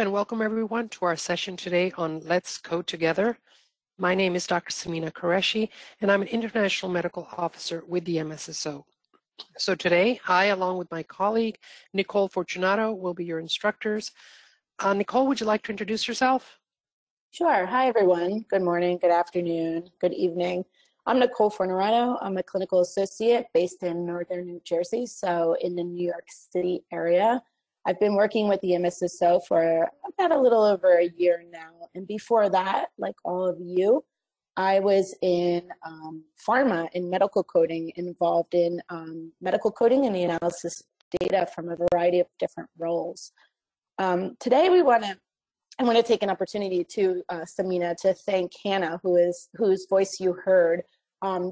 and welcome everyone to our session today on Let's Code Together. My name is Dr. Samina Qureshi, and I'm an International Medical Officer with the MSSO. So today, I, along with my colleague, Nicole Fortunato, will be your instructors. Nicole, would you like to introduce yourself? Sure. Hi, everyone. Good morning, good afternoon, good evening. I'm Nicole Fortunato. I'm a clinical associate based in Northern New Jersey, so in the New York City area. I've been working with the MSSO for about a little over a year now. And before that, like all of you, I was in pharma, in medical coding, involved in medical coding and the analysis of data from a variety of different roles. Today, I want to take an opportunity to, Samina, to thank Hannah, whose voice you heard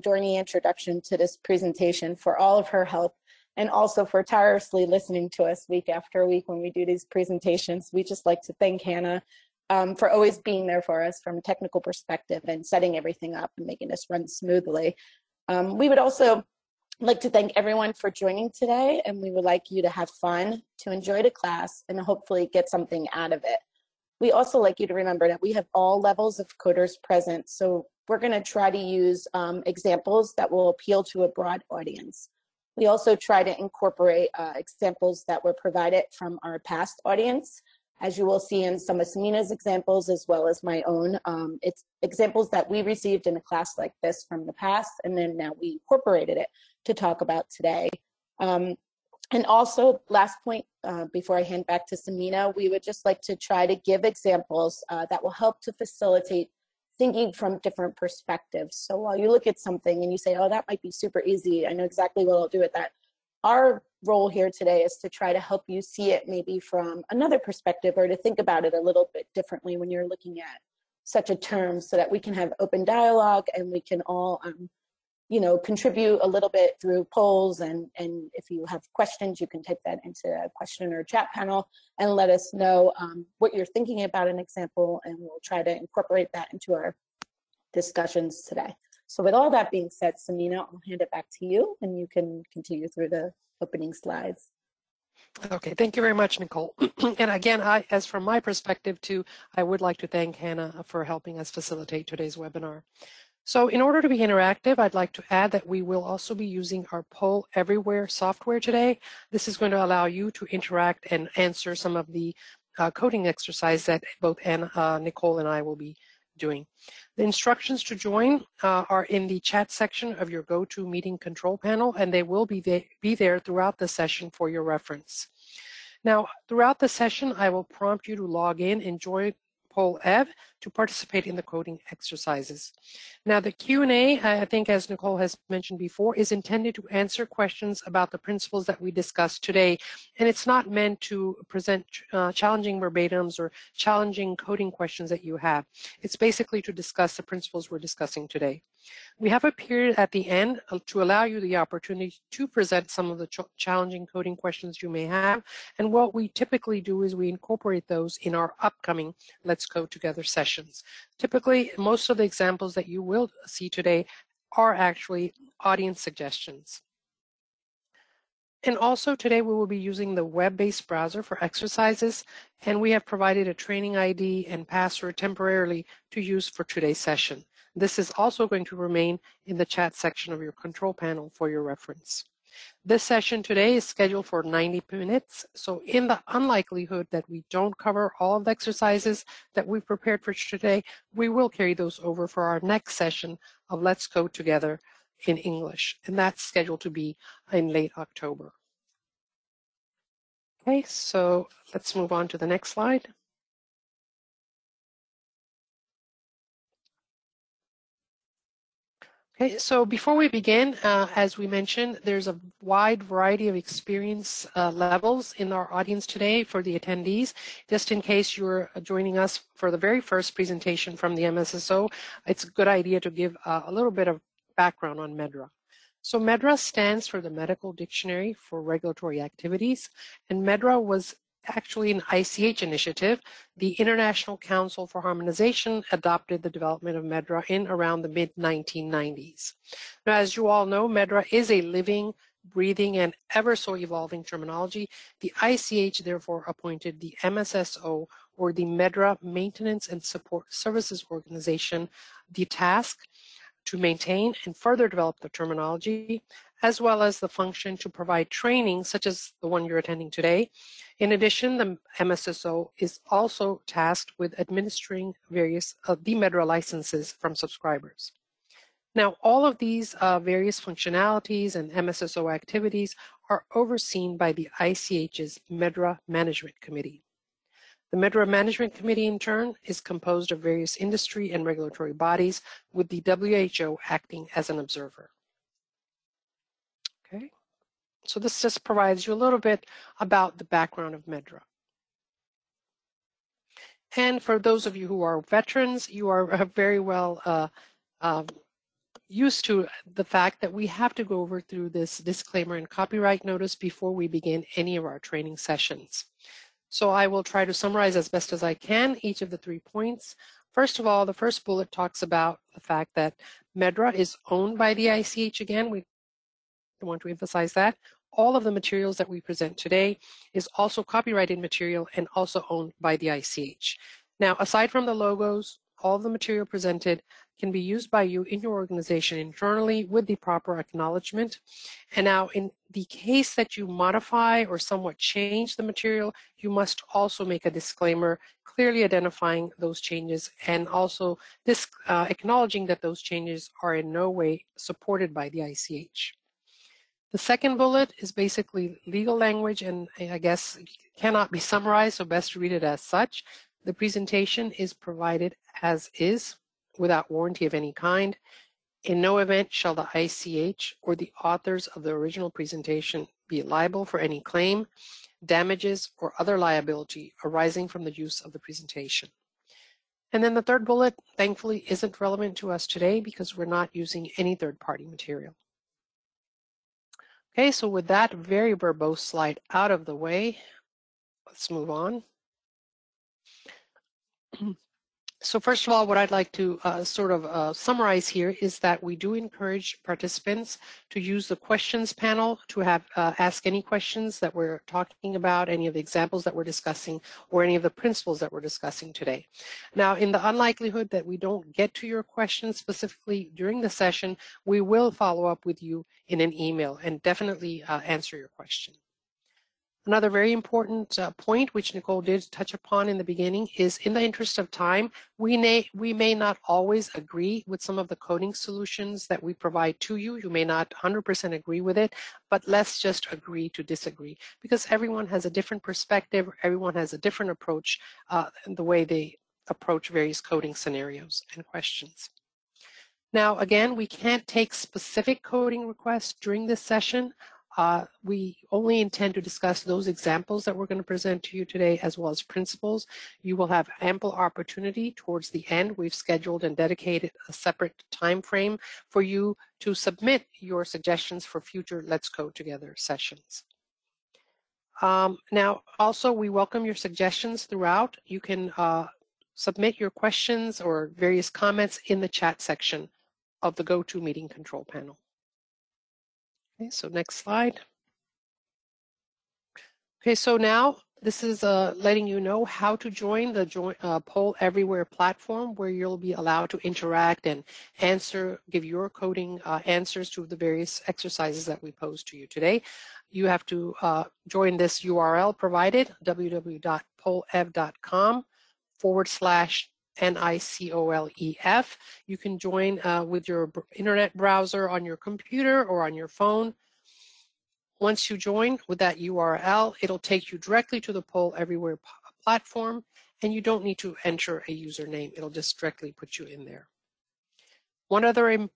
during the introduction to this presentation, for all of her help, and also for tirelessly listening to us week after week when we do these presentations. We just like to thank Hannah for always being there for us from a technical perspective and setting everything up and making this run smoothly. We would also like to thank everyone for joining today, and we would like you to have fun, to enjoy the class, and hopefully get something out of it. We also like you to remember that we have all levels of coders present, so we're going to try to use examples that will appeal to a broad audience. We also try to incorporate examples that were provided from our past audience, as you will see in some of Samina's examples as well as my own. It's examples that we received in a class like this from the past, and then now we incorporated it to talk about today. And also, last point, before I hand back to Samina, we would just like to try to give examples that will help to facilitate thinking from different perspectives. So while you look at something and you say, oh, that might be super easy, I know exactly what I'll do with that. Our role here today is to try to help you see it maybe from another perspective, or to think about it a little bit differently when you're looking at such a term, so that we can have open dialogue and we can all contribute a little bit through polls, and if you have questions, you can type that into a question or chat panel and let us know what you're thinking about an example, and we'll try to incorporate that into our discussions today. So with all that being said, Samina, I'll hand it back to you, and you can continue through the opening slides. Okay, thank you very much, Nicole. And again, as from my perspective too, I would like to thank Hannah for helping us facilitate today's webinar. So in order to be interactive, I'd like to add that we will also be using our Poll Everywhere software today. This is going to allow you to interact and answer some of the coding exercises that both Nicole and I will be doing. The instructions to join are in the chat section of your GoToMeeting control panel, and they will be there throughout the session for your reference. Now, throughout the session, I will prompt you to log in and join Poll Ev to participate in the coding exercises. Now, the Q&A, I think, as Nicole has mentioned before, is intended to answer questions about the principles that we discussed today, and it's not meant to present challenging verbatims or challenging coding questions that you have. It's basically to discuss the principles we're discussing today. We have a period at the end to allow you the opportunity to present some of the challenging coding questions you may have, and what we typically do is we incorporate those in our upcoming Let's Code Together sessions. Typically, most of the examples that you will see today are actually audience suggestions. And also today we will be using the web-based browser for exercises, and we have provided a training ID and password temporarily to use for today's session. This is also going to remain in the chat section of your control panel for your reference. This session today is scheduled for 90 minutes, so in the unlikelihood that we don't cover all of the exercises that we've prepared for today, we will carry those over for our next session of Let's Code Together in English, and that's scheduled to be in late October. Okay, so let's move on to the next slide. Okay, so before we begin, as we mentioned, there's a wide variety of experience levels in our audience today for the attendees. Just in case you're joining us for the very first presentation from the MSSO, it's a good idea to give a little bit of background on Medra. So Medra stands for the Medical Dictionary for Regulatory Activities, and Medra was actually an ICH initiative. The International Council for Harmonization adopted the development of Medra in around the mid-1990s. Now, as you all know, Medra is a living, breathing, and ever so evolving terminology. The ICH therefore appointed the MSSO, or the Medra Maintenance and Support Services Organization the task to maintain and further develop the terminology, as well as the function to provide training, such as the one you're attending today. In addition, the MSSO is also tasked with administering various the Medra licenses from subscribers. Now, all of these various functionalities and MSSO activities are overseen by the ICH's Medra Management Committee. The Medra Management Committee, in turn, is composed of various industry and regulatory bodies, with the WHO acting as an observer. Okay, so this just provides you a little bit about the background of Medra. And for those of you who are veterans, you are very well used to the fact that we have to go over through this disclaimer and copyright notice before we begin any of our training sessions. So I will try to summarize as best as I can each of the 3 points. First of all, the first bullet talks about the fact that Medra is owned by the ICH. Again, we want to emphasize that. All of the materials that we present today is also copyrighted material and also owned by the ICH. Now, aside from the logos, all of the material presented can be used by you in your organization internally with the proper acknowledgement. And now, in the case that you modify or somewhat change the material, you must also make a disclaimer clearly identifying those changes and also acknowledging that those changes are in no way supported by the ICH. The second bullet is basically legal language, and I guess cannot be summarized, so best to read it as such. The presentation is provided as is, without warranty of any kind. In no event shall the ICH or the authors of the original presentation be liable for any claim, damages, or other liability arising from the use of the presentation. And then the third bullet, thankfully, isn't relevant to us today because we're not using any third-party material. Okay, so with that very verbose slide out of the way, let's move on. So first of all, what I'd like to summarize here is that we do encourage participants to use the questions panel to have ask any questions that we're talking about, any of the examples that we're discussing, or any of the principles that we're discussing today. Now, in the unlikelihood that we don't get to your questions specifically during the session, we will follow up with you in an email and definitely answer your question. Another very important point, which Nicole did touch upon in the beginning, is in the interest of time, we may not always agree with some of the coding solutions that we provide to you. You may not 100% agree with it, but let's just agree to disagree, because everyone has a different perspective, everyone has a different approach in the way they approach various coding scenarios and questions. Now, again, we can't take specific coding requests during this session. We only intend to discuss those examples that we're going to present to you today, as well as principles. You will have ample opportunity towards the end. We've scheduled and dedicated a separate time frame for you to submit your suggestions for future Let's Code Together sessions. Now, also, we welcome your suggestions throughout. You can submit your questions or various comments in the chat section of the GoToMeeting control panel. Okay, so next slide. Okay, so now this is letting you know how to join the Poll Everywhere platform, where you'll be allowed to interact and give your coding answers to the various exercises that we pose to you today. You have to join this URL provided, www.pollev.com/NICOLEF. You can join with your internet browser on your computer or on your phone. Once you join with that URL, it'll take you directly to the Poll Everywhere platform, and you don't need to enter a username. It'll just directly put you in there. One other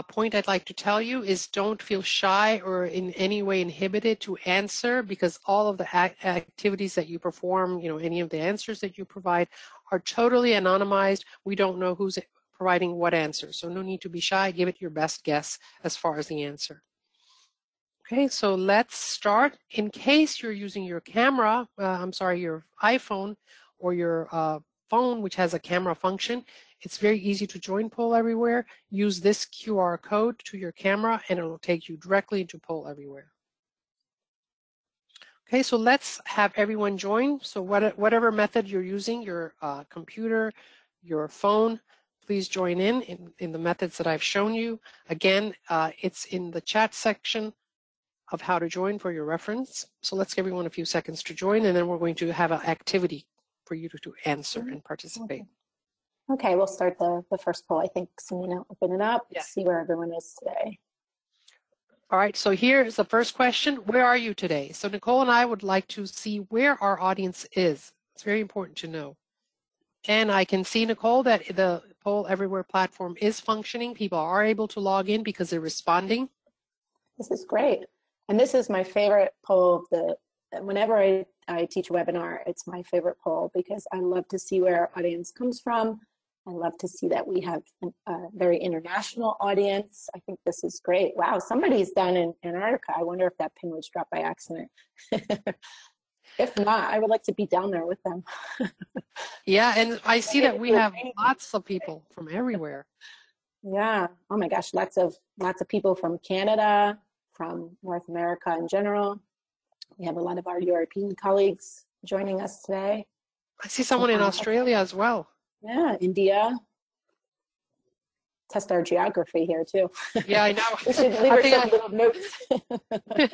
point I'd like to tell you is don't feel shy or in any way inhibited to answer, because all of the activities that you perform, any of the answers that you provide are totally anonymized. We don't know who's providing what answer, so no need to be shy. Give it your best guess as far as the answer. Okay, so let's start. In case you're using your camera, your iPhone or your phone, which has a camera function, it's very easy to join Poll Everywhere. Use this QR code to your camera and it will take you directly into Poll Everywhere. Okay, so let's have everyone join. So whatever method you're using, your computer, your phone, please join in the methods that I've shown you. Again, it's in the chat section of how to join for your reference. So let's give everyone a few seconds to join, and then we're going to have an activity for you to answer and participate. Okay, we'll start the first poll. I think Samina, open it up, Yeah. see where everyone is today. All right, so here's the first question. Where are you today? So Nicole and I would like to see where our audience is. It's very important to know. And I can see, Nicole, that the Poll Everywhere platform is functioning. People are able to log in because they're responding. This is great. And this is my favorite poll of whenever I teach a webinar, it's my favorite poll because I love to see where our audience comes from. I love to see that we have a very international audience. I think this is great. Wow, somebody's down in Antarctica. I wonder if that pin was dropped by accident. If not, I would like to be down there with them. Yeah, and I see that we have lots of people from everywhere. Yeah. Oh my gosh, lots of people from Canada, from North America in general. We have a lot of our European colleagues joining us today. I see someone in Australia as well. Yeah, India. Test our geography here too. Yeah, I know. We should leave ourselves little notes.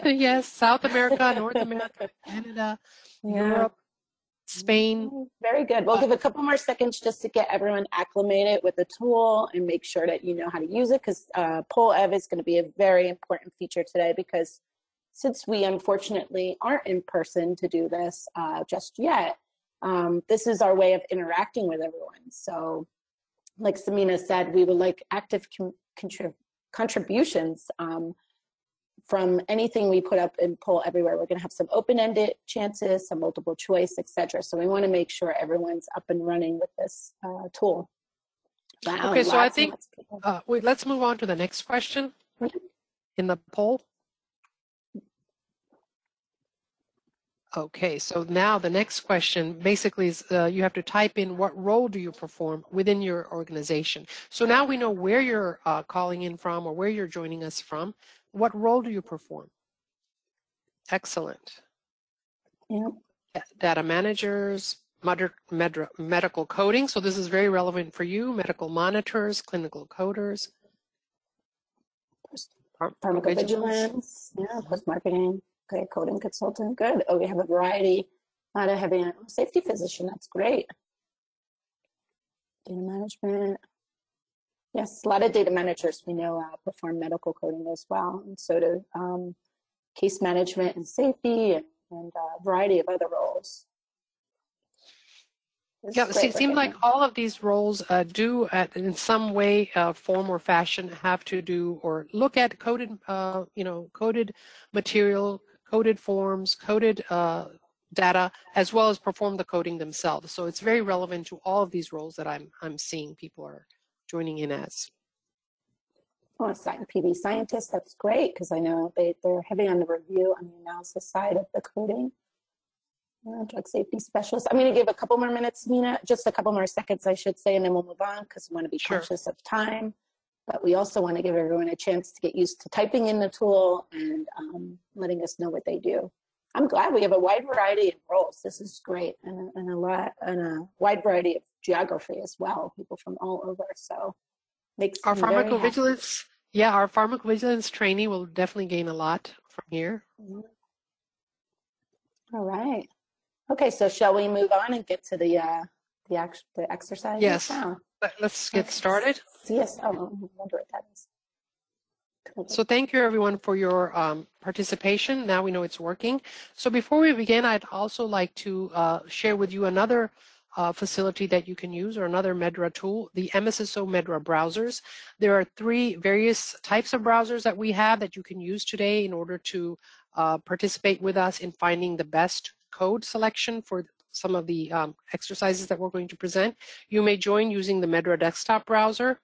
Yes, South America, North America, Canada, Europe, Spain. Very good. We'll give a couple more seconds just to get everyone acclimated with the tool and make sure that you know how to use it, because Poll Ev is going to be a very important feature today, because since we unfortunately aren't in person to do this just yet, this is our way of interacting with everyone. So like Samina said, we would like active contributions from anything we put up in Poll Everywhere. We're going to have some open-ended chances, some multiple choice, etc. So we want to make sure everyone's up and running with this tool. Wow, okay, so I think let's move on to the next question in the poll. Okay, so now the next question basically is you have to type in what role do you perform within your organization. So now we know where you're calling in from or where you're joining us from. What role do you perform? Excellent. Yeah. Data managers, medical coding. So this is very relevant for you. Medical monitors, clinical coders. Pharmacovigilance, yeah, post-marketing. Okay, coding consultant, good. Oh, we have a variety, a lot of heavy safety physician, that's great. Data management. Yes, a lot of data managers we know perform medical coding as well, and so do case management and safety and a variety of other roles. Yeah, see, it seems like all of these roles do, in some way, form or fashion, have to do or look at coded, coded material, coded forms, coded data, as well as perform the coding themselves. So it's very relevant to all of these roles that I'm seeing people are joining in as. Oh, PV scientists, that's great, because I know they're heavy on the review and the analysis side of the coding. Drug safety specialist. I'm going to give a couple more minutes, Nina, just a couple more seconds, I should say, and then we'll move on because we want to be conscious of time. But we also want to give everyone a chance to get used to typing in the tool and letting us know what they do. I'm glad we have a wide variety of roles. This is great, and a wide variety of geography as well. People from all over. So makes our pharmacovigilance. Yeah, our pharmacovigilance trainee will definitely gain a lot from here. All right. Okay, so shall we move on and get to the exercise? Yes. Now? Let's get started. Yes. Oh, I wonder what that is. So thank you, everyone, for your participation. Now we know it's working. So before we begin, I'd also like to share with you another facility that you can use, or another Medra tool, the MSSO Medra browsers. There are 3 various types of browsers that we have that you can use today in order to participate with us in finding the best code selection for some of the exercises that we're going to present. You may join using the Medra desktop browser,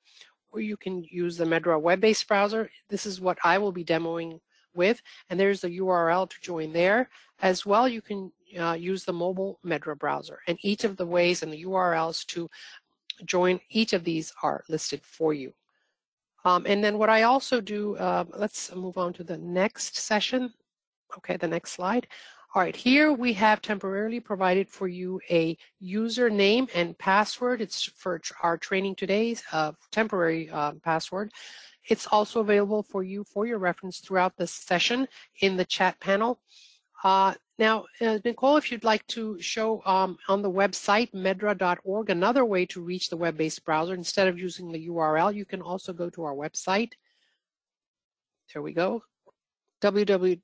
or you can use the Medra web-based browser. This is what I will be demoing with, and there's the URL to join there. As well, you can use the mobile Medra browser, and each of the ways and the URLs to join each of these are listed for you. And then what I also do, let's move on to the next session. Okay, the next slide. All right, here we have temporarily provided for you a username and password. It's for our training today's temporary password. It's also available for you for your reference throughout the session in the chat panel. Now, Nicole, if you'd like to show on the website, medra.org, another way to reach the web-based browser, instead of using the URL, you can also go to our website. There we go, www.medra.org.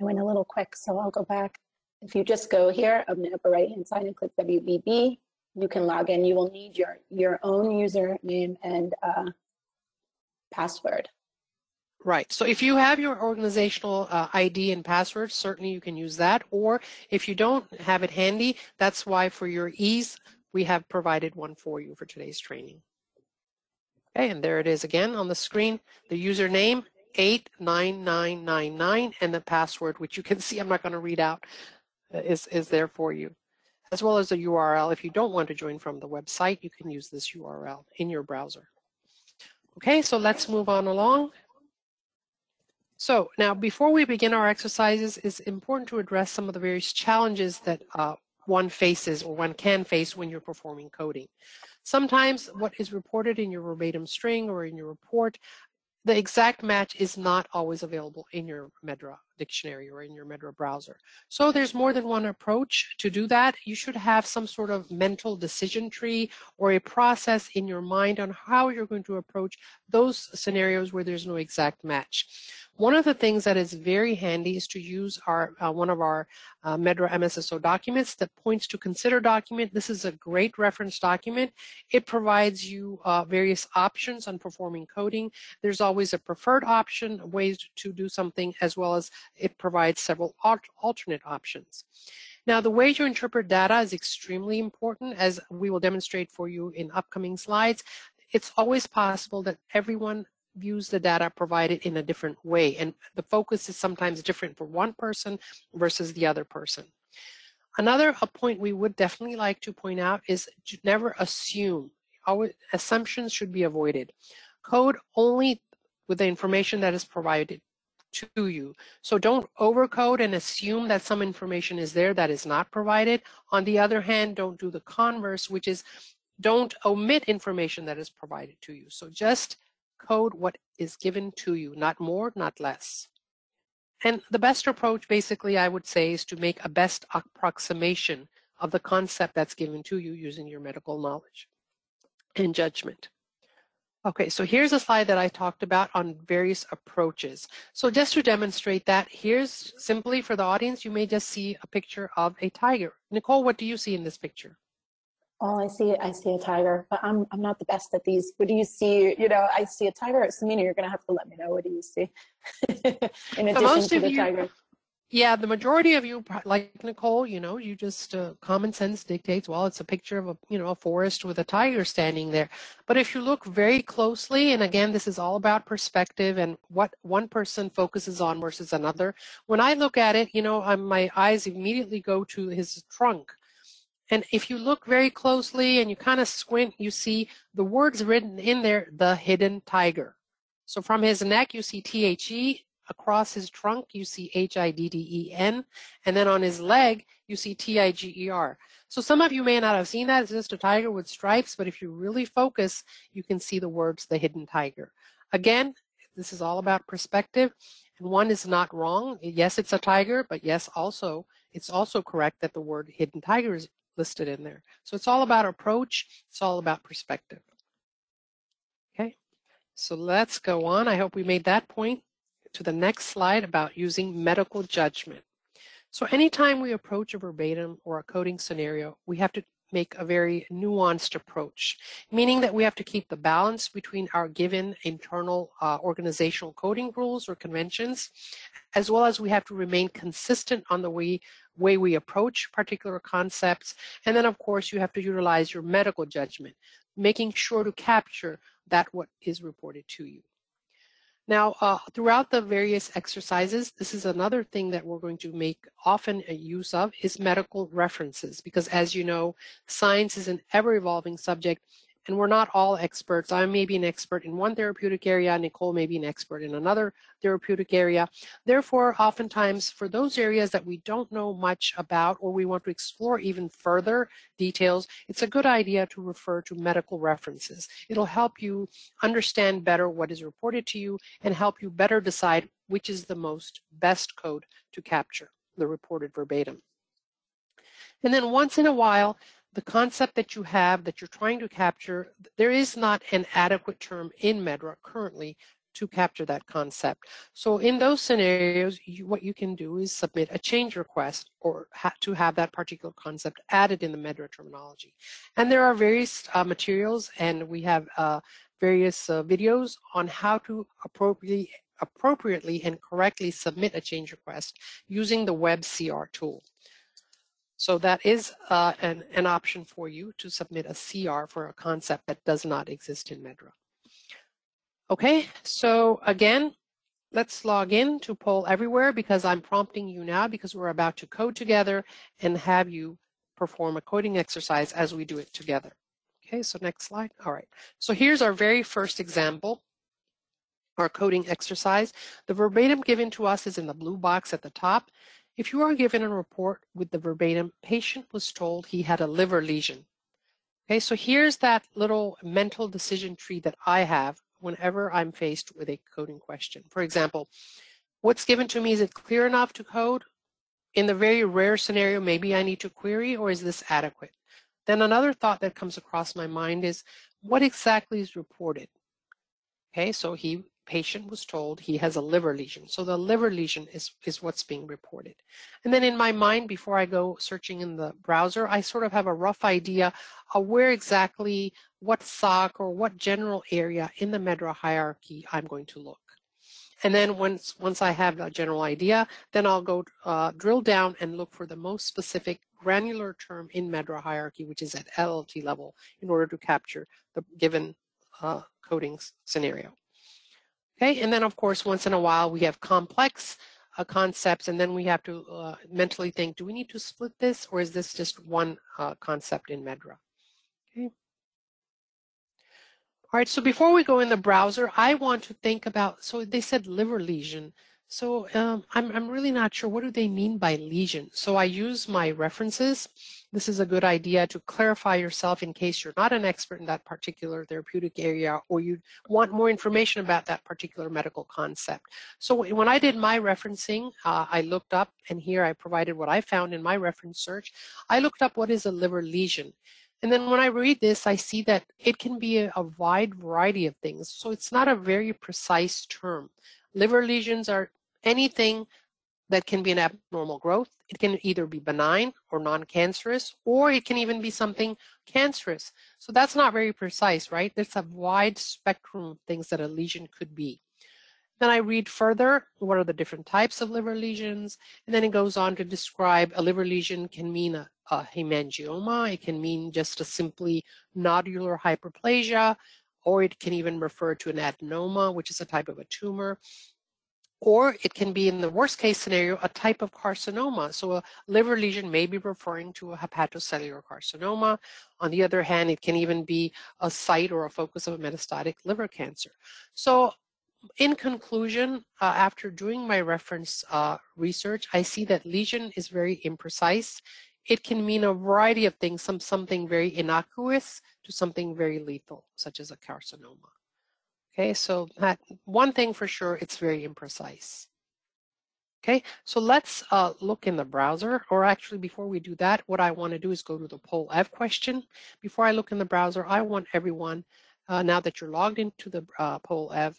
I went a little quick, so I'll go back. If you just go here on the upper right-hand side and click WBB, you can log in. You will need your own username and password. Right. So if you have your organizational ID and password, certainly you can use that. Or if you don't have it handy, that's why for your ease, we have provided one for you for today's training. Okay, and there it is again on the screen. The username, 89999, and the password, which you can see, I'm not going to read out, is there for you, as well as the URL. If you don't want to join from the website, you can use this URL in your browser. Okay, so let's move on along. So now, before we begin our exercises, it's important to address some of the various challenges that one faces or one can face when you're performing coding. Sometimes what is reported in your verbatim string or in your report, the exact match is not always available in your Medra dictionary or in your Medra browser. So there's more than one approach to do that. You should have some sort of mental decision tree or a process in your mind on how you're going to approach those scenarios where there's no exact match. One of the things that is very handy is to use our one of our Medra MSSO documents, that Points to Consider document. This is a great reference document. It provides you various options on performing coding. There's always a preferred option, ways to do something, as well as it provides several alternate options. Now, the way you interpret data is extremely important, as we will demonstrate for you in upcoming slides. It's always possible that everyone views the data provided in a different way, and the focus is sometimes different for one person versus the other person. Another point we would definitely like to point out is to never assume. Our assumptions should be avoided. Code only with the information that is provided to you. So don't overcode and assume that some information is there that is not provided. On the other hand, don't do the converse, which is don't omit information that is provided to you. So just code what is given to you, not more, not less. And the best approach, basically, I would say, is to make a best approximation of the concept that's given to you using your medical knowledge and judgment. Okay, so here's a slide that I talked about on various approaches. So just to demonstrate that, here's simply for the audience, you may just see a picture of a tiger. Nicole, what do you see in this picture? Oh, I see a tiger, but I'm not the best at these. What do you see? You know, I see a tiger. Samina, you're going to have to let me know. What do you see? In addition to the tiger. Yeah, the majority of you, like Nicole, you know, you just common sense dictates, well, it's a picture of a forest with a tiger standing there. But if you look very closely, and again, this is all about perspective and what one person focuses on versus another. When I look at it, my eyes immediately go to his trunk. And if you look very closely and you kind of squint, you see the words written in there, the hidden tiger. So from his neck, you see THE. Across his trunk, you see HIDDEN. And then on his leg, you see TIGER. So some of you may not have seen that. It's just a tiger with stripes. But if you really focus, you can see the words, the hidden tiger. Again, this is all about perspective. And one is not wrong. Yes, it's a tiger. But yes, also, it's also correct that the word hidden tiger is listed in there. So it's all about approach. It's all about perspective. Okay, so let's go on. I hope we made that point. To the next slide about using medical judgment. So anytime we approach a verbatim or a coding scenario, we have to make a very nuanced approach, meaning that we have to keep the balance between our given internal organizational coding rules or conventions, as well as we have to remain consistent on the way we approach particular concepts. And then, of course, you have to utilize your medical judgment, making sure to capture that what is reported to you. Now, throughout the various exercises, this is another thing that we're going to make often a use of is medical references, because as you know, science is an ever-evolving subject, And we're not all experts. I may be an expert in one therapeutic area, Nicole may be an expert in another therapeutic area. Therefore, oftentimes for those areas that we don't know much about or we want to explore even further details, it's a good idea to refer to medical references. It'll help you understand better what is reported to you and help you better decide which is the best code to capture, the reported verbatim. And then once in a while, the concept that you have that you're trying to capture, there is not an adequate term in Medra currently to capture that concept. So in those scenarios, what you can do is submit a change request or to have that particular concept added in the Medra terminology. And there are various materials, and we have various videos on how to appropriately and correctly submit a change request using the web CR tool. So that is an option for you to submit a CR for a concept that does not exist in Medra. Okay, so again, let's log in to Poll Everywhere because I'm prompting you now because we're about to code together and have you perform a coding exercise as we do it together. Okay, so next slide. All right, so here's our very first example, our coding exercise. The verbatim given to us is in the blue box at the top. If you are given a report with the verbatim, patient was told he had a liver lesion. Okay, so here's that little mental decision tree that I have whenever I'm faced with a coding question. For example, what's given to me, is it clear enough to code? In the very rare scenario, maybe I need to query, or is this adequate? Then another thought that comes across my mind is, what exactly is reported? Okay, so patient was told he has a liver lesion. So the liver lesion is what's being reported. And then in my mind, before I go searching in the browser, I sort of have a rough idea of where exactly, what SOC or what general area in the Medra hierarchy I'm going to look. And then once I have a general idea, then I'll go drill down and look for the most specific granular term in Medra hierarchy, which is at LLT level, in order to capture the given coding scenario. Okay, and then of course, once in a while, we have complex concepts, and then we have to mentally think, do we need to split this, or is this just one concept in Medra? Okay. All right, so before we go in the browser, I want to think about, so they said liver lesion. So I'm really not sure, what do they mean by lesion? So I use my references. This is a good idea to clarify yourself in case you're not an expert in that particular therapeutic area or you want more information about that particular medical concept. So when I did my referencing, I looked up, and here I provided what I found in my reference search. I looked up what is a liver lesion. And then when I read this, I see that it can be a wide variety of things. So it's not a very precise term. Liver lesions are anything that can be an abnormal growth. It can either be benign or non-cancerous, or it can even be something cancerous. So that's not very precise, right? There's a wide spectrum of things that a lesion could be. Then I read further, what are the different types of liver lesions? And then it goes on to describe a liver lesion can mean a hemangioma. It can mean just a simply nodular hyperplasia, or it can even refer to an adenoma, which is a type of a tumor. Or it can be, in the worst case scenario, a type of carcinoma. So a liver lesion may be referring to a hepatocellular carcinoma. On the other hand, it can even be a site or a focus of a metastatic liver cancer. So in conclusion, after doing my reference research, I see that lesion is very imprecise. It can mean a variety of things, something very innocuous to something very lethal, such as a carcinoma. Okay, so that one thing for sure, it's very imprecise. Okay, so let's look in the browser, or actually before we do that, what I want to do is go to the Poll Ev question. Before I look in the browser, I want everyone, now that you're logged into the Poll Ev,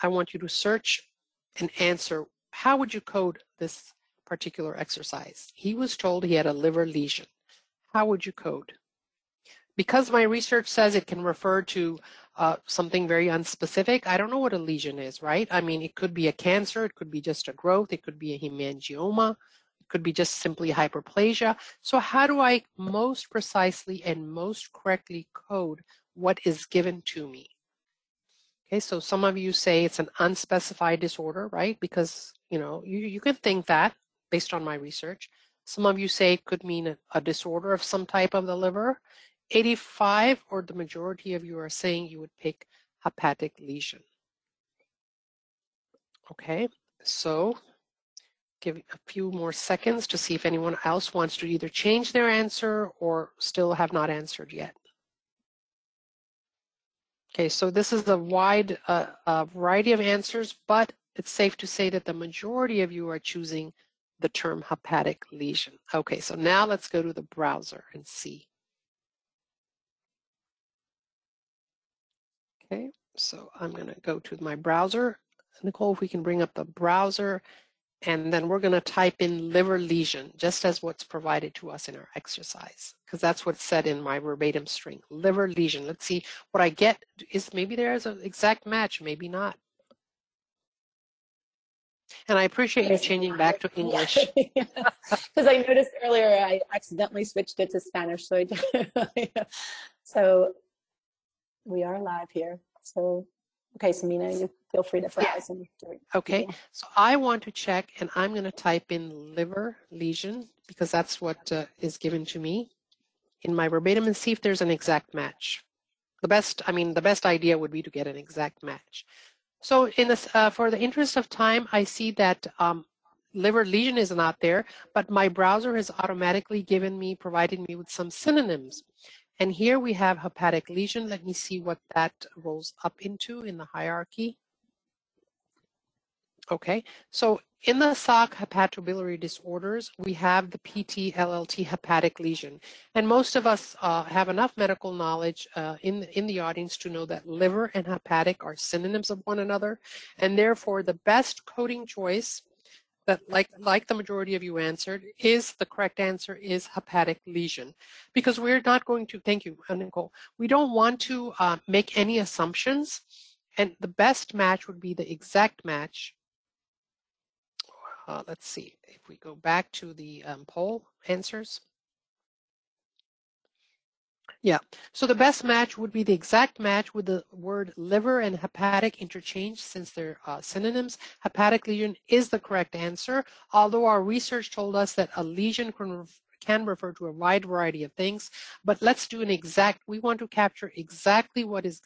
I want you to search and answer, how would you code this particular exercise? He was told he had a liver lesion. How would you code? Because my research says it can refer to something very unspecific, I don't know what a lesion is, right? I mean, it could be a cancer, it could be just a growth, it could be a hemangioma, it could be just simply hyperplasia. So how do I most precisely and most correctly code what is given to me? Okay, so some of you say it's an unspecified disorder, right? Because, you know, you could think that based on my research. Some of you say it could mean a disorder of some type of the liver. 85, or the majority of you are saying you would pick hepatic lesion. Okay, so give a few more seconds to see if anyone else wants to either change their answer or still have not answered yet. Okay, so this is a wide variety of answers, but it's safe to say that the majority of you are choosing the term hepatic lesion. Okay, so now let's go to the browser and see. Okay, so I'm going to go to my browser. Nicole, if we can bring up the browser, and then we're going to type in liver lesion, just as what's provided to us in our exercise, because that's what's said in my verbatim string, liver lesion. Let's see what I get. Is maybe there's an exact match, maybe not. And I appreciate you changing back to English. Because I noticed earlier I accidentally switched it to Spanish. So we are live here. So, okay, Samina, you feel free to browse and do it. Okay, so I want to check, and I'm going to type in liver lesion because that's what is given to me in my verbatim, and see if there's an exact match. The best idea would be to get an exact match. So in this, for the interest of time, I see that liver lesion is not there, but my browser has automatically provided me with some synonyms. And here we have hepatic lesion. Let me see what that rolls up into in the hierarchy. Okay, so in the SOC hepatobiliary disorders, we have the PT-LLT hepatic lesion. And most of us have enough medical knowledge in the audience to know that liver and hepatic are synonyms of one another. And therefore, the best coding choice that, like the majority of you answered, is the correct answer is hepatic lesion. Because we're not going to, thank you, Nicole, we don't want to make any assumptions. And the best match would be the exact match. Let's see if we go back to the poll answers. Yeah, so the best match would be the exact match with the word liver and hepatic interchange, since they're synonyms. Hepatic lesion is the correct answer, although our research told us that a lesion can refer to a wide variety of things. But let's do we want to capture exactly what is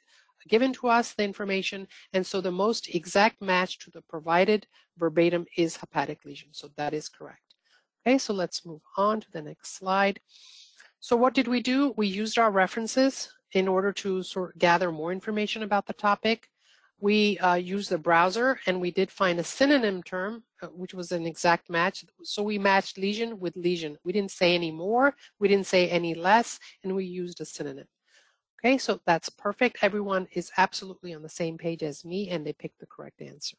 given to us, the information, and so the most exact match to the provided verbatim is hepatic lesion. So that is correct. Okay, so let's move on to the next slide. So what did we do? We used our references in order to sort of gather more information about the topic. We used the browser, and we did find a synonym term, which was an exact match. So we matched lesion with lesion. We didn't say any more, we didn't say any less, and we used a synonym. Okay, so that's perfect. Everyone is absolutely on the same page as me, and they picked the correct answer.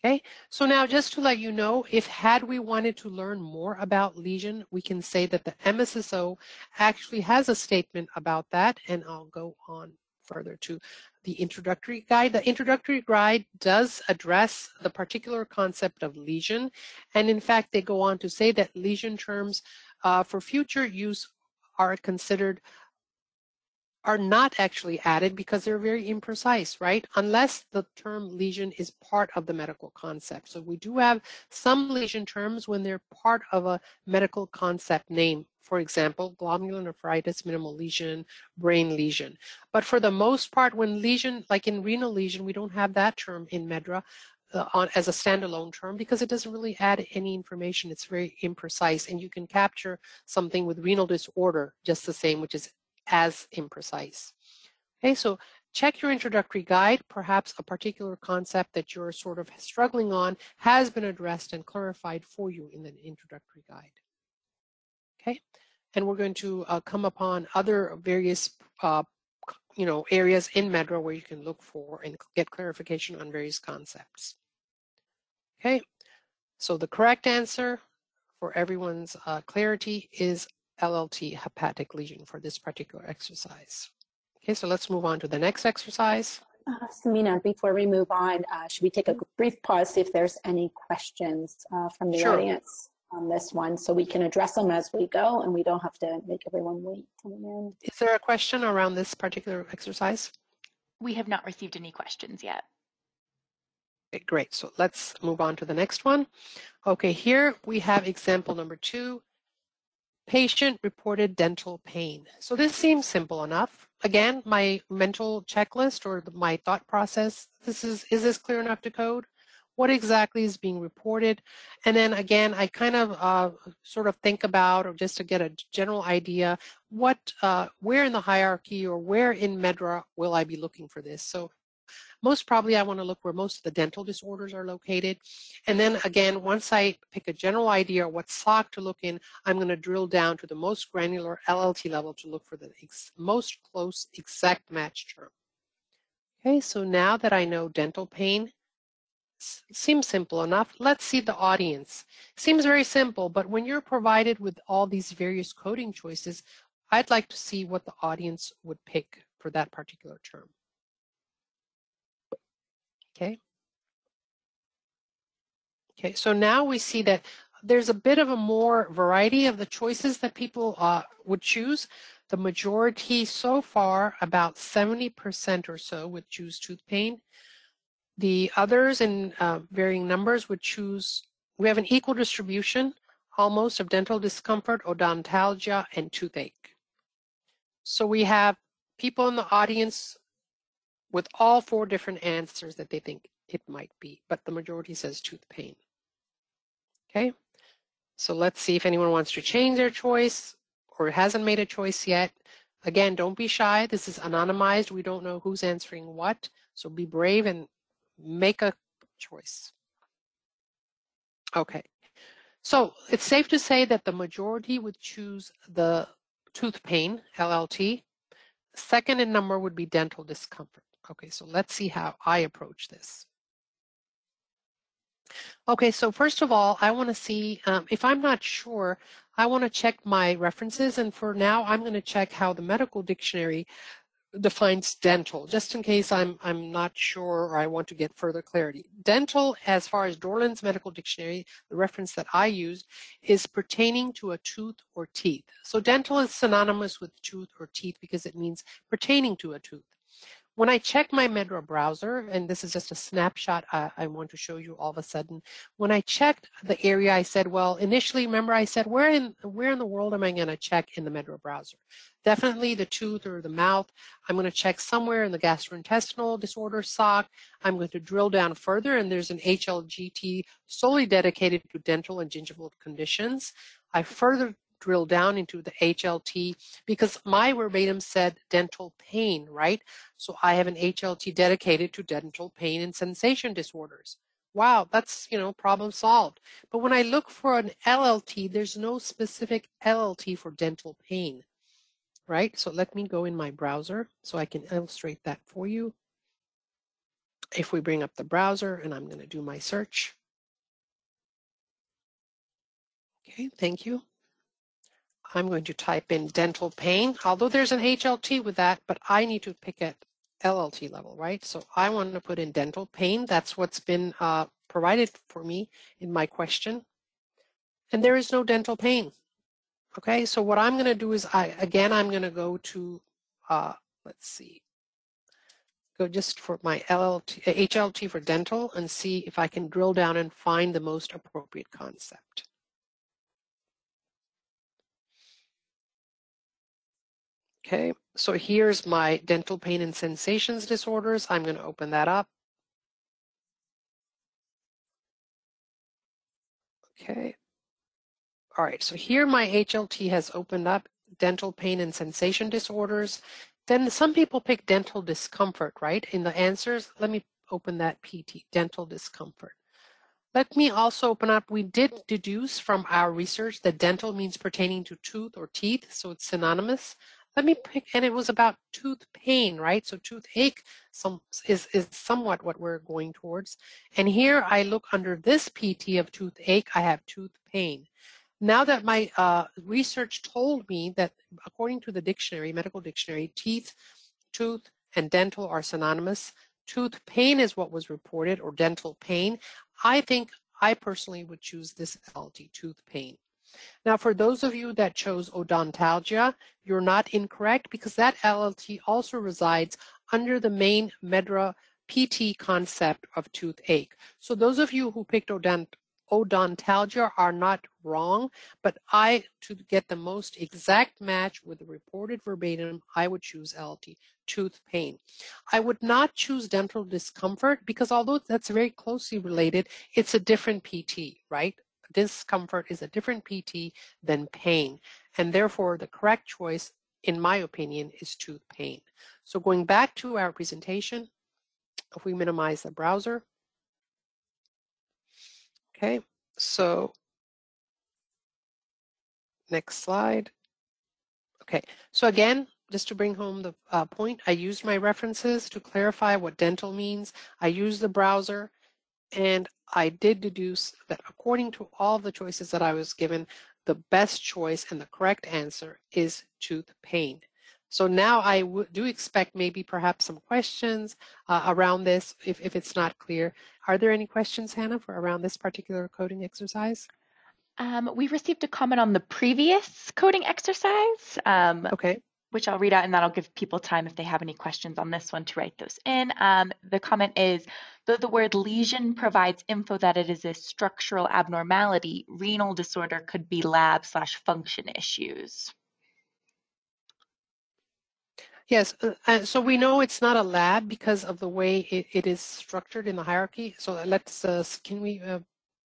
Okay, so now just to let you know, had we wanted to learn more about lesion, we can say that the MSSO actually has a statement about that, and I'll go on further to the introductory guide. The introductory guide does address the particular concept of lesion, and in fact, they go on to say that lesion terms for future use are not actually added because they're very imprecise, right? Unless the term lesion is part of the medical concept. So we do have some lesion terms when they're part of a medical concept name. For example, glomerulonephritis, minimal lesion, brain lesion. But for the most part, when lesion, like in renal lesion, we don't have that term in Medra as a standalone term because it doesn't really add any information. It's very imprecise, and you can capture something with renal disorder just the same, which is as imprecise. Okay, so check your introductory guide. Perhaps a particular concept that you're sort of struggling on has been addressed and clarified for you in the introductory guide. Okay, and we're going to come upon other various areas in Medra where you can look for and get clarification on various concepts. Okay, so the correct answer for everyone's clarity is LLT hepatic lesion for this particular exercise. Okay, so let's move on to the next exercise. Samina, before we move on, should we take a brief pause, see if there's any questions from the audience on this one, so we can address them as we go and we don't have to make everyone wait till the end. Is there a question around this particular exercise? We have not received any questions yet. Okay, great, so let's move on to the next one. Okay, here we have example number 2. patient reported dental pain. So this seems simple enough. Again, my mental checklist or my thought process, is this clear enough to code? What exactly is being reported? And then again, I kind of sort of think about, or just to get a general idea, where in the hierarchy or where in Medra will I be looking for this? So most probably I want to look where most of the dental disorders are located. And then again, once I pick a general idea of what SOC to look in, I'm going to drill down to the most granular LLT level to look for the most close exact match term. Okay, so now that I know dental pain, seems simple enough. Let's see the audience. Seems very simple, but when you're provided with all these various coding choices, I'd like to see what the audience would pick for that particular term. Okay. Okay, so now we see that there's a bit of a more variety of the choices that people would choose. The majority so far, about 70% or so, would choose tooth pain. The others in varying numbers would choose, we have an equal distribution almost of dental discomfort, odontalgia, and toothache. So we have people in the audience with all 4 different answers that they think it might be, but the majority says tooth pain. Okay, so let's see if anyone wants to change their choice or hasn't made a choice yet. Again, don't be shy. This is anonymized. We don't know who's answering what, so be brave and make a choice. Okay, so it's safe to say that the majority would choose the tooth pain, LLT. Second in number would be dental discomfort. Okay, so let's see how I approach this. Okay, so first of all, I want to see, if I'm not sure, I want to check my references, and for now, I'm going to check how the medical dictionary defines dental, just in case I'm not sure or I want to get further clarity. Dental, as far as Dorland's medical dictionary, the reference that I used, is pertaining to a tooth or teeth. So dental is synonymous with tooth or teeth because it means pertaining to a tooth. When I check my Medra browser, and this is just a snapshot I want to show you all of a sudden, when I checked the area, I said, well, initially, remember I said, where in the world am I going to check in the Medra browser? Definitely the tooth or the mouth. I'm going to check somewhere in the gastrointestinal disorder SOC. I'm going to drill down further, and there's an HLGT solely dedicated to dental and gingival conditions. I further drill down into the HLT because my verbatim said dental pain, right? So I have an HLT dedicated to dental pain and sensation disorders. Wow, that's, problem solved. But when I look for an LLT, there's no specific LLT for dental pain, right? So let me go in my browser so I can illustrate that for you. If we bring up the browser, and I'm going to do my search. Okay, thank you. I'm going to type in dental pain, although there's an HLT with that, but I need to pick at LLT level, right? So I want to put in dental pain. That's what's been provided for me in my question. And there is no dental pain. Okay, so what I'm going to do is, I'm going to go to, let's see, go just for my HLT for dental and see if I can drill down and find the most appropriate concept. Okay, so here's my dental pain and sensations disorders. I'm going to open that up. Okay. All right, so here my HLT has opened up, dental pain and sensation disorders. Then some people pick dental discomfort, right? In the answers, let me open that PT, dental discomfort. Let me also open up, we did deduce from our research that dental means pertaining to tooth or teeth, so it's synonymous. Let me pick, and it was about tooth pain, right? So toothache is somewhat what we're going towards. And here I look under this PT of toothache, I have tooth pain. Now that my research told me that according to the dictionary, medical dictionary, teeth, tooth, and dental are synonymous, tooth pain is what was reported, or dental pain, I think I personally would choose this LLT, tooth pain. Now, for those of you that chose odontalgia, you're not incorrect because that LLT also resides under the main Medra PT concept of toothache. So those of you who picked odontalgia are not wrong, but to get the most exact match with the reported verbatim, I would choose LT, tooth pain. I would not choose dental discomfort because although that's very closely related, it's a different PT, right? Discomfort is a different PT than pain, and therefore the correct choice, in my opinion, is tooth pain. So going back to our presentation, if we minimize the browser, okay, so next slide. Okay, so again, just to bring home the point, I used my references to clarify what dental means. I used the browser, and I did deduce that according to all of the choices that I was given, the best choice and the correct answer is tooth pain. So now I do expect maybe perhaps some questions around this if it's not clear. Are there any questions, Hannah, around this particular coding exercise? We received a comment on the previous coding exercise, Okay. which I'll read out, and that'll give people time if they have any questions on this one to write those in. The comment is, though the word lesion provides info that it is a structural abnormality, renal disorder could be lab/function issues. Yes, so we know it's not a lab because of the way it is structured in the hierarchy. So let's, can we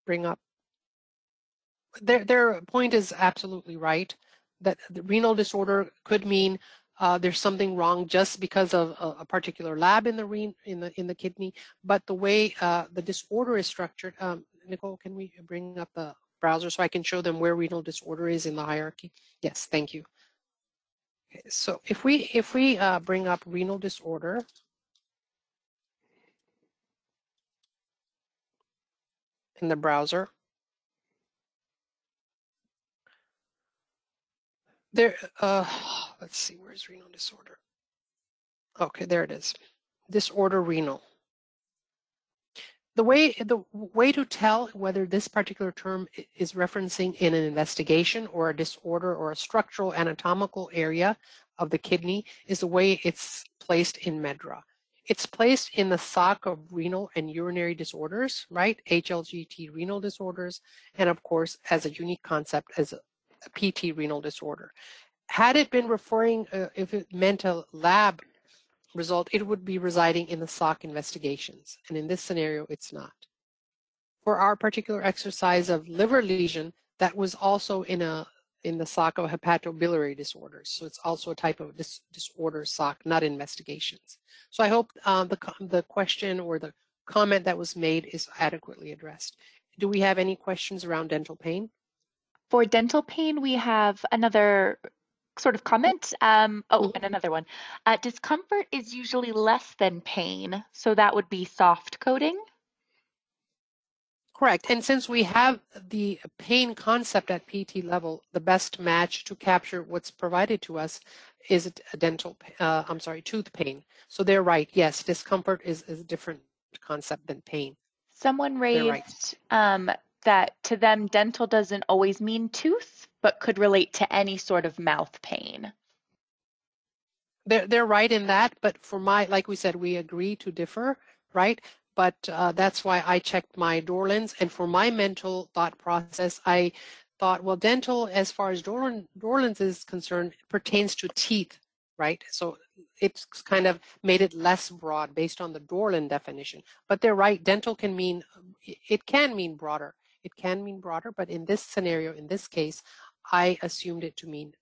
bring up, their point is absolutely right, that the renal disorder could mean there's something wrong just because of a particular lab in the kidney, but the way the disorder is structured, Nicole, can we bring up the browser so I can show them where renal disorder is in the hierarchy? Yes, thank you. Okay, so if we bring up renal disorder, in the browser, there, let's see, where's renal disorder? Okay, there it is. Disorder renal. The way to tell whether this particular term is referencing in an investigation or a disorder or a structural anatomical area of the kidney is the way it's placed in Medra. It's placed in the SOC of renal and urinary disorders, right? HLGT renal disorders, and of course, as a unique concept as a PT renal disorder. Had it been referring, if it meant a lab result, it would be residing in the SOC investigations. And in this scenario, it's not. For our particular exercise of liver lesion, that was also in the SOC of hepatobiliary disorders. So it's also a type of disorder SOC, not investigations. So I hope the question or the comment that was made is adequately addressed. Do we have any questions around dental pain? For dental pain, we have another sort of comment. And another one. Discomfort is usually less than pain, so that would be soft coding. Correct. And since we have the pain concept at PT level, the best match to capture what's provided to us is a tooth pain. So they're right. Yes, discomfort is a different concept than pain. Someone raised that to them, dental doesn't always mean tooth, but could relate to any sort of mouth pain. They're right in that, but for like we said, we agree to differ, right? But that's why I checked my Dorlands, and for my mental thought process, I thought, well, dental, as far as Dorlands is concerned, pertains to teeth, right? So it's kind of made it less broad based on the Dorland definition. But they're right, dental can mean, it can mean broader. It can mean broader, but in this scenario, in this case, I assumed it to mean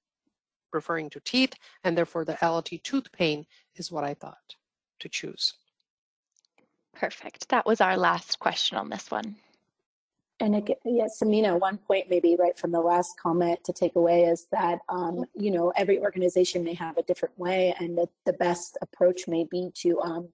referring to teeth, and therefore the LT tooth pain is what I thought to choose. Perfect. That was our last question on this one. And again, yes, Samina, one point maybe right from the last comment to take away is that, you know, every organization may have a different way, and the best approach may be to,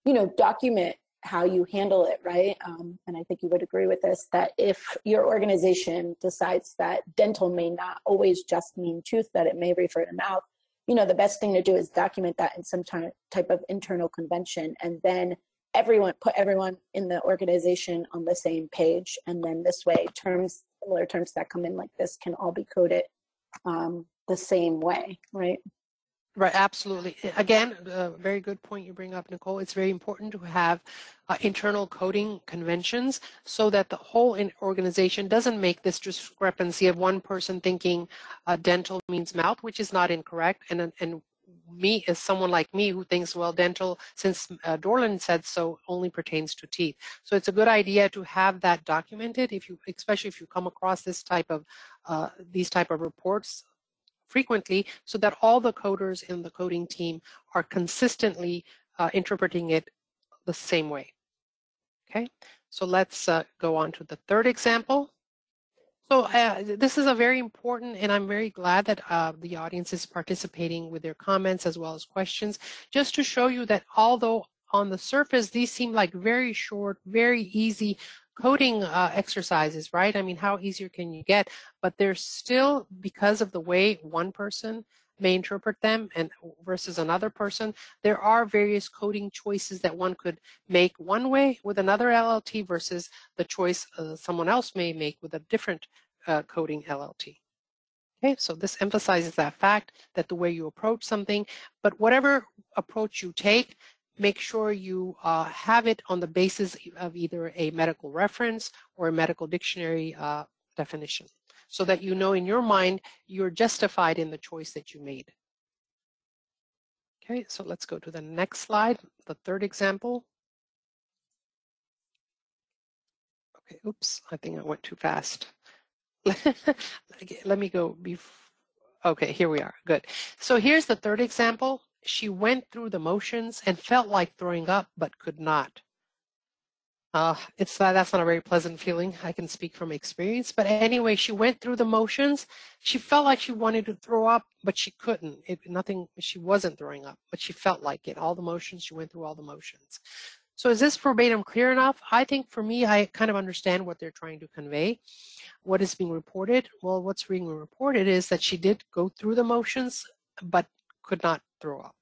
you know, document how you handle it, right? And I think you would agree with this, that if your organization decides that dental may not always just mean tooth, that it may refer to mouth, you know, the best thing to do is document that in some type of internal convention, and then put everyone in the organization on the same page. And then this way, similar terms that come in like this can all be coded the same way, right? Right, absolutely. Again, very good point you bring up, Nicole. It's very important to have internal coding conventions so that the whole organization doesn't make this discrepancy of one person thinking dental means mouth, which is not incorrect, and me as someone like me who thinks, well, dental, since Dorland said so, only pertains to teeth. So it's a good idea to have that documented, especially if you come across this type of these type of reports frequently, so that all the coders in the coding team are consistently interpreting it the same way. Okay, so let's go on to the third example. So this is a very important, and I'm very glad that the audience is participating with their comments as well as questions, just to show you that although on the surface these seem like very short, very easy coding exercises, right? I mean, how easier can you get? But there's still, because of the way one person may interpret them and versus another person, there are various coding choices that one could make one way with another LLT versus the choice someone else may make with a different coding LLT. Okay, so this emphasizes that fact that the way you approach something, but whatever approach you take, make sure you have it on the basis of either a medical reference or a medical dictionary definition, so that you know in your mind you're justified in the choice that you made. Okay, so let's go to the next slide, the third example. Okay, oops, I think I went too fast. Let me go. Okay, here we are. Good. So here's the third example. She went through the motions and felt like throwing up, but could not. That's not a very pleasant feeling. I can speak from experience. But anyway, she went through the motions. She felt like she wanted to throw up, but she couldn't. She wasn't throwing up, but she felt like it. All the motions, she went through all the motions. So is this verbatim clear enough? I think for me, I kind of understand what they're trying to convey. What is being reported? Well, what's being reported is that she did go through the motions, but could not throw up.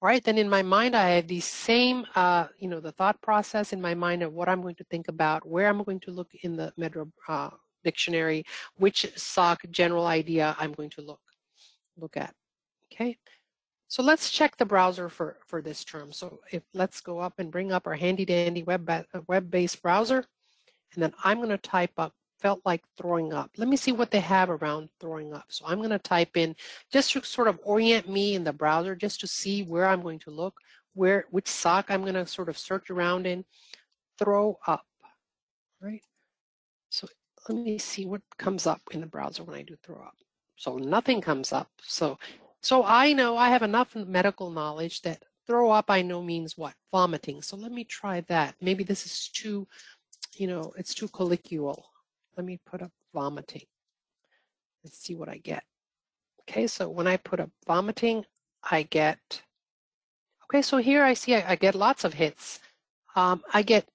All right, then in my mind, I have the same, the thought process in my mind of what I'm going to think about, where I'm going to look in the Medra dictionary, which SOC general idea I'm going to look at. Okay, so let's check the browser for this term. So let's go up and bring up our handy dandy web-based browser, and then I'm going to type up felt like throwing up. Let me see what they have around throwing up. So I'm going to type in, just to sort of orient me in the browser, just to see where I'm going to look, which SOC I'm going to sort of search around in, throw up, right? So let me see what comes up in the browser when I do throw up. So nothing comes up. So I know I have enough medical knowledge that throw up I know means what? Vomiting. So let me try that. Maybe this is too, it's too colloquial. Let me put up vomiting. Let's see what I get. Okay, so when I put up vomiting, I get, okay, so here I see I get lots of hits. I get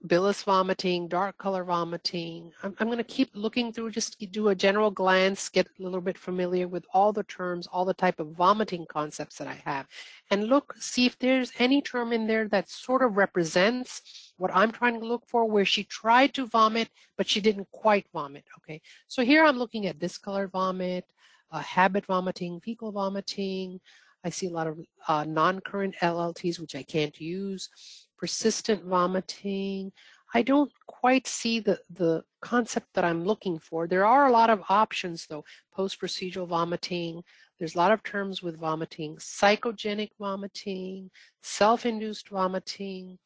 bilious vomiting, dark color vomiting. I'm going to keep looking through, just do a general glance, get a little bit familiar with all the terms, all the type of vomiting concepts that I have, and look, see if there's any term in there that sort of represents what I'm trying to look for, where she tried to vomit, but she didn't quite vomit. Okay, so here I'm looking at discolored vomit, habit vomiting, fecal vomiting. I see a lot of non-current LLTs, which I can't use. Persistent vomiting. I don't quite see the concept that I'm looking for. There are a lot of options though. Post-procedural vomiting. There's a lot of terms with vomiting. Psychogenic vomiting, self-induced vomiting.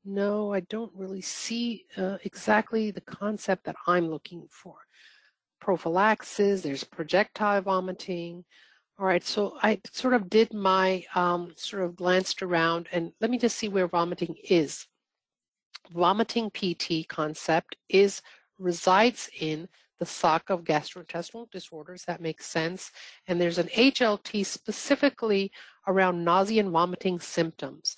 No, I don't really see exactly the concept that I'm looking for. Prophylaxis, there's projectile vomiting. All right, so I sort of did my sort of glanced around, and let me just see where vomiting is. Vomiting PT concept resides in the SOC of gastrointestinal disorders. That makes sense. And there's an HLT specifically around nausea and vomiting symptoms.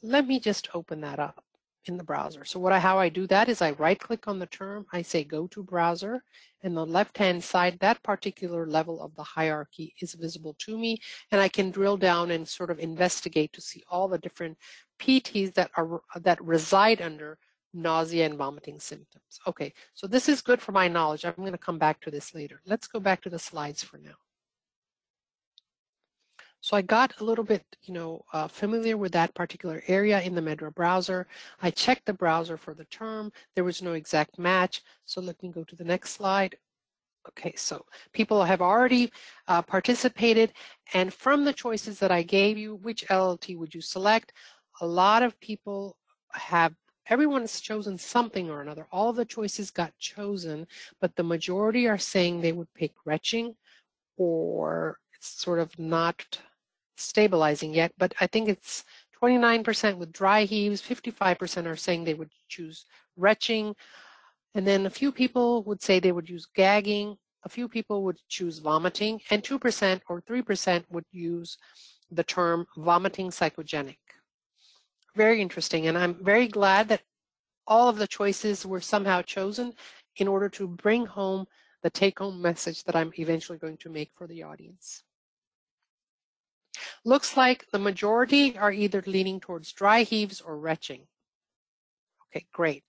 Let me just open that up in the browser. So how I do that is I right click on the term, I say go to browser, and the left-hand side, that particular level of the hierarchy is visible to me, and I can drill down and sort of investigate to see all the different PTs that reside under nausea and vomiting symptoms. Okay, so this is good for my knowledge. I'm going to come back to this later. Let's go back to the slides for now. So I got a little bit, familiar with that particular area in the Medra browser. I checked the browser for the term. There was no exact match. So let me go to the next slide. Okay, so people have already participated, and from the choices that I gave you, which LLT would you select? A lot of people everyone's chosen something or another. All of the choices got chosen, but the majority are saying they would pick retching, or it's sort of not stabilizing yet, but I think it's 29% with dry heaves, 55% are saying they would choose retching, and then a few people would say they would use gagging, a few people would choose vomiting, and 2% or 3% would use the term vomiting psychogenic. Very interesting, and I'm very glad that all of the choices were somehow chosen in order to bring home the take-home message that I'm eventually going to make for the audience. Looks like the majority are either leaning towards dry heaves or retching. Okay, great.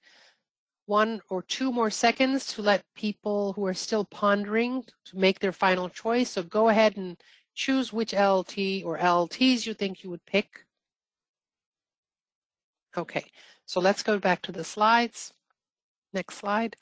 1 or 2 more seconds to let people who are still pondering to make their final choice. So go ahead and choose which LLT or LLTs you think you would pick. Okay, so let's go back to the slides. Next slide.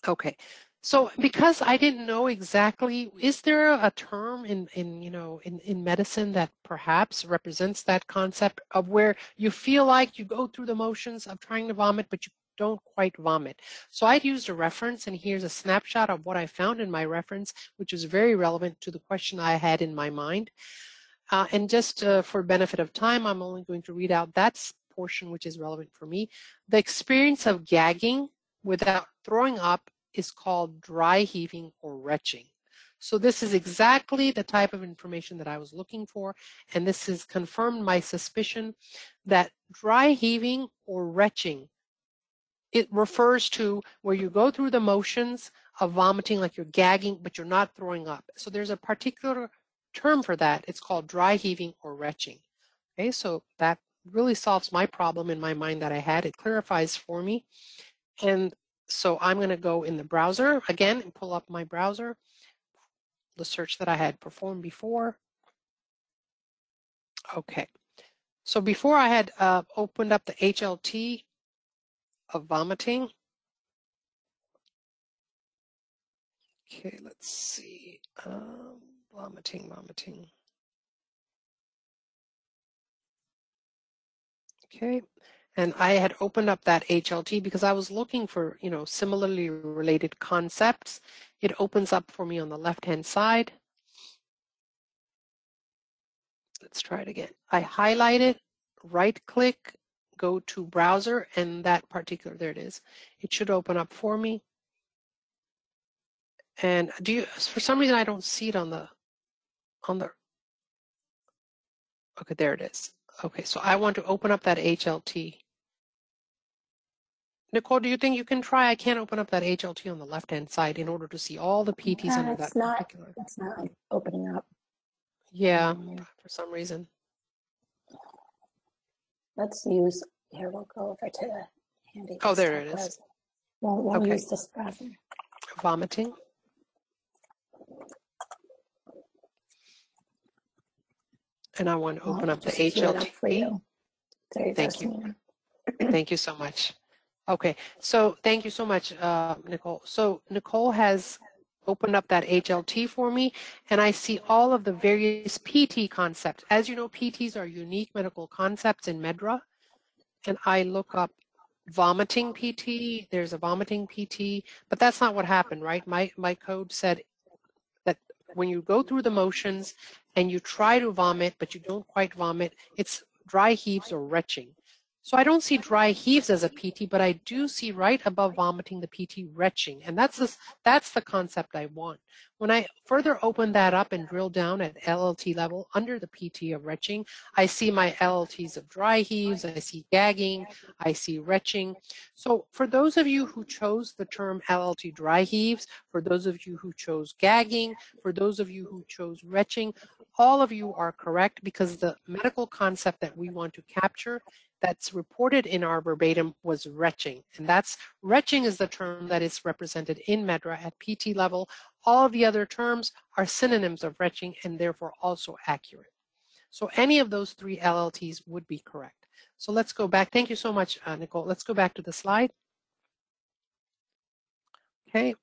Okay, so because I didn't know exactly, is there a term in medicine that perhaps represents that concept of where you feel like you go through the motions of trying to vomit, but you don't quite vomit? So I'd used a reference, and here's a snapshot of what I found in my reference, which is very relevant to the question I had in my mind. And just for benefit of time, I'm only going to read out that portion which is relevant for me. The experience of gagging without throwing up is called dry heaving or retching. So this is exactly the type of information that I was looking for, and this has confirmed my suspicion that dry heaving or retching, it refers to where you go through the motions of vomiting, like you're gagging, but you're not throwing up. So there's a particular term for that. It's called dry heaving or retching. Okay, so that really solves my problem in my mind that I had. It clarifies for me. And so I'm going to go in the browser again and pull up my browser, the search that I had performed before. Okay, so before I had opened up the HLT of vomiting. Okay, let's see. Vomiting. Okay, and I had opened up that HLT because I was looking for, similarly related concepts. It opens up for me on the left-hand side. Let's try it again. I highlight it, right-click, go to browser, and that particular, there it is. It should open up for me. And for some reason I don't see it on the, okay, there it is. Okay, so I want to open up that HLT. Nicole, do you think you can try? I can't open up that HLT on the left-hand side in order to see all the PTs under that particular. It's not opening up. Yeah, for some reason. Let's use, here we'll go over to the handy. Oh, there it is. We'll use this browser. Vomiting. And I want to open up the HLT. For you. Thank you. Thank you so much. Okay, so thank you so much, Nicole. So Nicole has opened up that HLT for me, and I see all of the various PT concepts. As you know, PTs are unique medical concepts in Medra, and I look up vomiting PT. There's a vomiting PT, but that's not what happened, right? My code said that when you go through the motions and you try to vomit, but you don't quite vomit, it's dry heaves or retching. So I don't see dry heaves as a PT, but I do see right above vomiting the PT retching, and that's the concept I want. When I further open that up and drill down at LLT level under the PT of retching, I see my LLTs of dry heaves, I see gagging, I see retching. So for those of you who chose the term LLT dry heaves, for those of you who chose gagging, for those of you who chose retching, all of you are correct, because the medical concept that we want to capture that's reported in our verbatim was retching. And retching is the term that is represented in Medra at PT level. all of the other terms are synonyms of retching and therefore also accurate. So any of those three LLTs would be correct. So let's go back. Thank you so much, Nicole. Let's go back to the slide. Okay.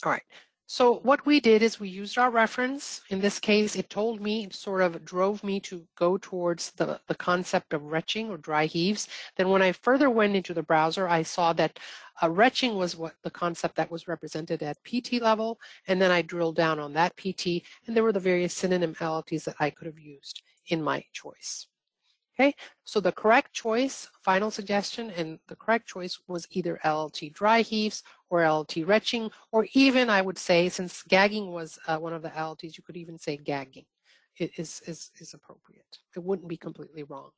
All right. So what we did is we used our reference. In this case, it told me, it sort of drove me to go towards the concept of retching or dry heaves. Then when I further went into the browser, I saw that retching was what the concept that was represented at PT level. And then I drilled down on that PT, and there were the various synonym LLTs that I could have used in my choice. Okay, so the correct choice, final suggestion, and the correct choice was either LLT dry heaves or LLT retching, or even I would say, since gagging was one of the LLTs, you could even say gagging. It is appropriate. It wouldn't be completely wrong.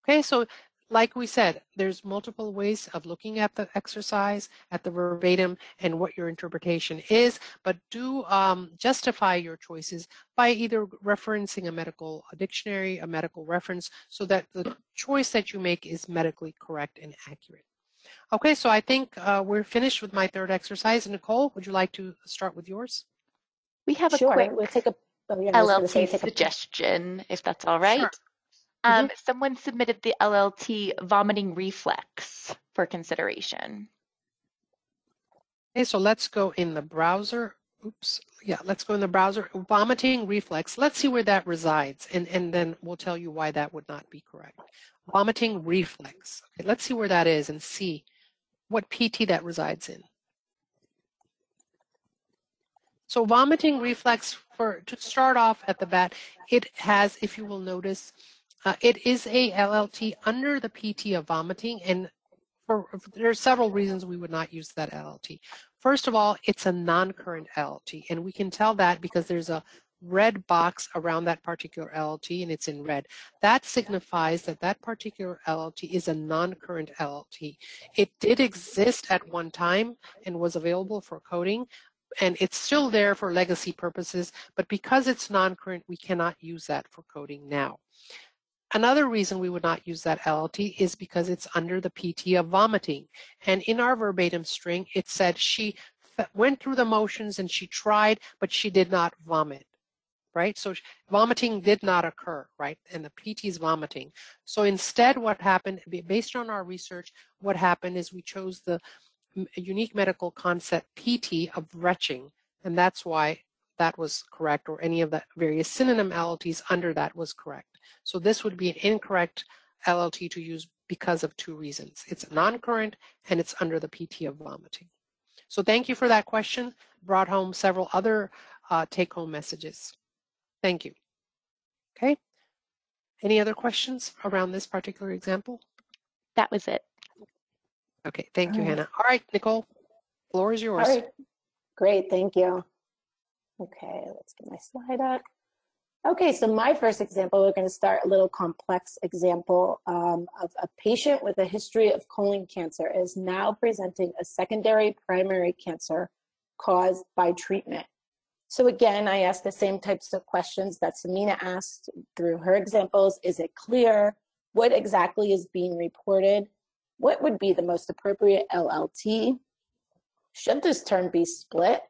Okay, so like we said, there's multiple ways of looking at the exercise, at the verbatim, and what your interpretation is, but do justify your choices by either referencing a medical dictionary, a medical reference, so that the choice that you make is medically correct and accurate. Okay, so I think we're finished with my third exercise. Nicole, would you like to start with yours? We have a Sure, quick we'll take a LLT suggestion, if that's all right. Sure. Someone submitted the LLT vomiting reflex for consideration. Okay, so let's go in the browser. Oops. Yeah, let's go in the browser. Vomiting reflex. Let's see where that resides, and then we'll tell you why that would not be correct. Vomiting reflex. Okay, let's see where that is and see what PT that resides in. So vomiting reflex, to start off at the bat, it has, if you will notice, it is a LLT under the PT of vomiting, and there are several reasons we would not use that LLT. First of all, it's a non-current LLT, and we can tell that because there's a red box around that particular LLT, and it's in red. That signifies that that particular LLT is a non-current LLT. It did exist at one time and was available for coding, and it's still there for legacy purposes, but because it's non-current, we cannot use that for coding now. Another reason we would not use that LLT is because it's under the PT of vomiting. And in our verbatim string, it said she went through the motions and she tried, but she did not vomit, right? So vomiting did not occur, right? And the PT is vomiting. So instead, what happened, based on our research, what happened is we chose the unique medical concept PT of retching, and that's why that was correct, or any of the various synonym LLTs under that was correct. So this would be an incorrect LLT to use because of two reasons. It's non-current and it's under the PT of vomiting. So thank you for that question. Brought home several other take-home messages. Thank you. Okay. Any other questions around this particular example? That was it. Okay, thank you, Hannah. All right, Nicole, floor is yours. All right, great, thank you. Okay, let's get my slide up. Okay, so my first example, we're going to start a little complex example of a patient with a history of colon cancer is now presenting a secondary primary cancer caused by treatment. So again, I asked the same types of questions that Samina asked through her examples. Is it clear? What exactly is being reported? What would be the most appropriate LLT? Should this term be split?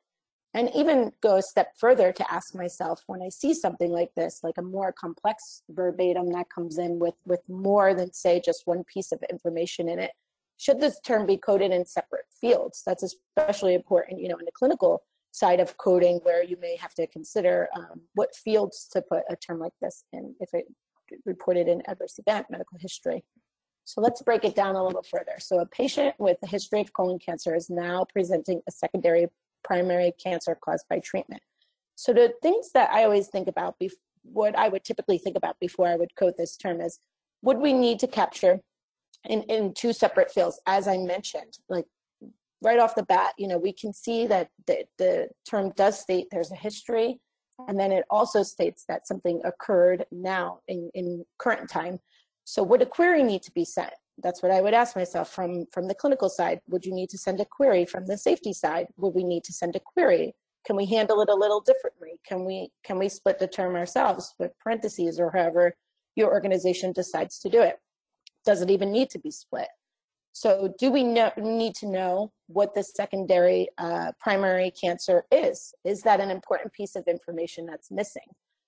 And even go a step further to ask myself, when I see something like this, like a more complex verbatim that comes in with more than, say, just one piece of information in it, should this term be coded in separate fields? That's especially important, in the clinical side of coding, where you may have to consider what fields to put a term like this in if it reported in adverse event, medical history. So let's break it down a little further. So a patient with a history of colon cancer is now presenting a secondary primary cancer caused by treatment. So the things that I always think about, what I would typically think about before I would code this term is, would we need to capture in two separate fields? As I mentioned, like right off the bat, we can see that the term does state there's a history, and then it also states that something occurred now in current time. So would a query need to be sent? That's what I would ask myself from the clinical side. Would you need to send a query? From the safety side, would we need to send a query? Can we handle it a little differently? Can we split the term ourselves with parentheses, or however your organization decides to do it? Does it even need to be split? So do we need to know what the secondary primary cancer is? Is that an important piece of information that's missing?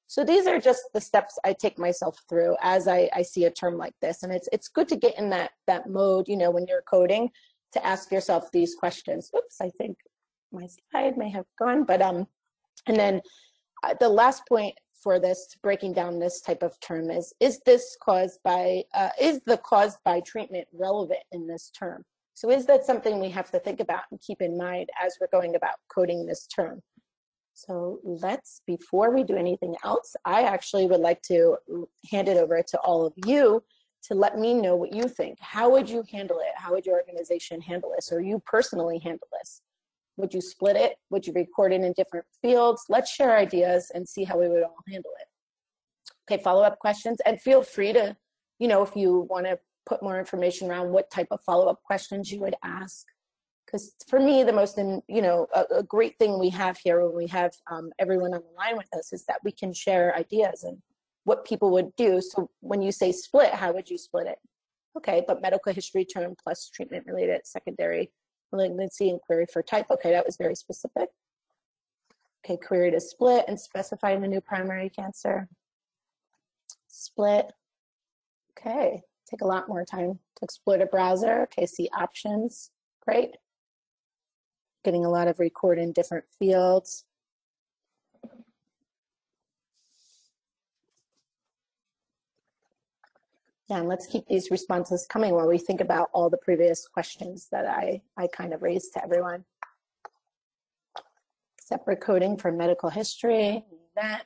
So these are just the steps I take myself through as I see a term like this. And it's good to get in that mode, you know, when you're coding, to ask yourself these questions. Oops, I think my slide may have gone, but and then the last point for this, breaking down this type of term, is the caused by treatment relevant in this term? So is that something we have to think about and keep in mind as we're going about coding this term? So before we do anything else, I actually would like to hand it over to all of you to let me know what you think. How would you handle it? How would your organization handle this, or you personally handle this? Would you split it? Would you record it in different fields? Let's share ideas and see how we would all handle it. Okay, follow-up questions, and feel free to, you know, if you want to put more information around what type of follow-up questions you would ask. Because for me, the most, you know, a great thing we have here when we have everyone on the line with us is that we can share ideas and what people would do. So when you say split, how would you split it? Okay, but medical history term plus treatment-related secondary malignancy and query for type. Okay, that was very specific. Okay, query to split and specify the new primary cancer. Split. Okay, take a lot more time to exploit a browser. Okay, see options. Great. Getting a lot of record in different fields. Yeah, and let's keep these responses coming while we think about all the previous questions that I kind of raised to everyone. Separate coding for medical history, that,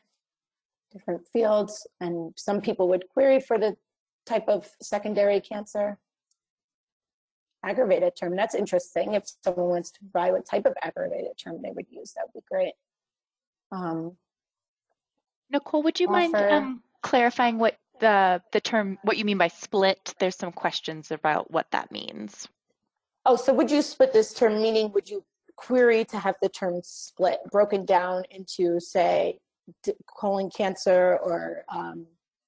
different fields, and some people would query for the type of secondary cancer. Aggravated term, that's interesting. If someone wants to provide what type of aggravated term they would use, that would be great. Nicole, would you mind clarifying what the term, what you mean by split? There's some questions about what that means. Oh, so would you split this term, meaning would you query to have the term split, broken down into, say, colon cancer, or,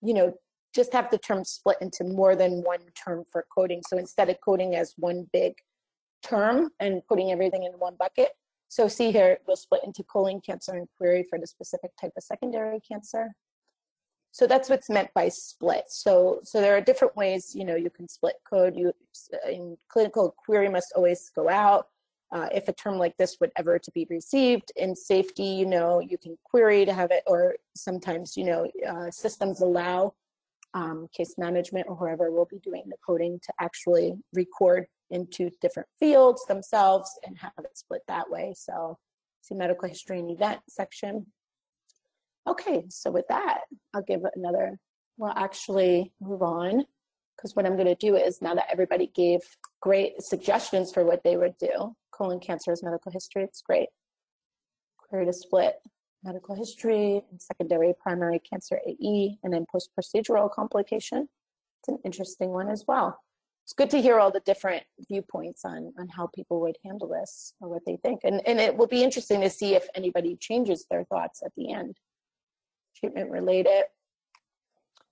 you know, just have the term split into more than one term for coding? So instead of coding as one big term and putting everything in one bucket. So see here, we'll split into colon cancer and query for the specific type of secondary cancer. So that's what's meant by split. So there are different ways, you know, you can split code. In clinical, query must always go out. If a term like this would ever to be received. In safety, you know, you can query to have it, or sometimes, you know, systems allow case management or whoever will be doing the coding to actually record into different fields themselves and have it split that way. So see medical history and event section. Okay, so with that, I'll give another, well, actually move on, because what I'm going to do is, now that everybody gave great suggestions for what they would do, colon cancer is medical history, it's great. Query to split medical history and secondary primary cancer AE, and then post-procedural complication. It's an interesting one as well. It's good to hear all the different viewpoints on how people would handle this or what they think. And it will be interesting to see if anybody changes their thoughts at the end. Treatment related.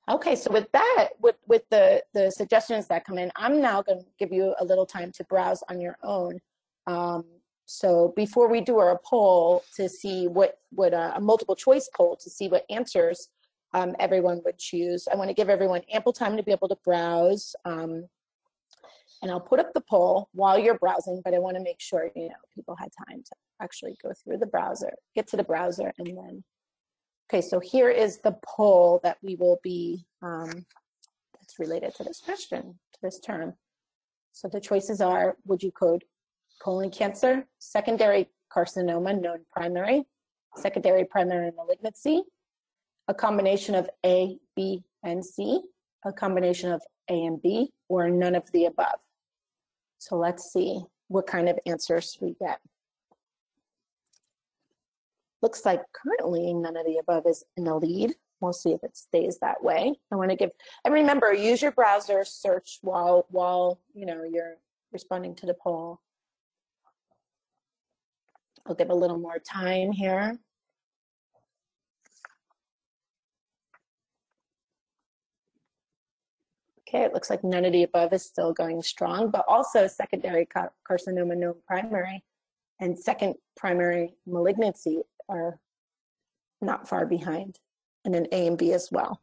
Okay, so with that, with the suggestions that come in, I'm now going to give you a little time to browse on your own. So before we do our poll to see what a multiple choice poll to see what answers everyone would choose, I want to give everyone ample time to be able to browse. And I'll put up the poll while you're browsing, but I want to make sure, you know, people had time to actually go through the browser, get to the browser, and then. Okay, so here is the poll that we will be, that's related to this question, to this term. So the choices are, would you code colon cancer, secondary carcinoma, known primary, secondary primary malignancy, a combination of A, B, and C, a combination of A and B, or none of the above? So let's see what kind of answers we get. Looks like currently none of the above is in the lead. We'll see if it stays that way. I want to give, and remember, use your browser search while you know, you're responding to the poll. I'll give a little more time here. Okay, it looks like none of the above is still going strong, but also secondary carcinoma, no primary, and second primary malignancy are not far behind, and then A and B as well.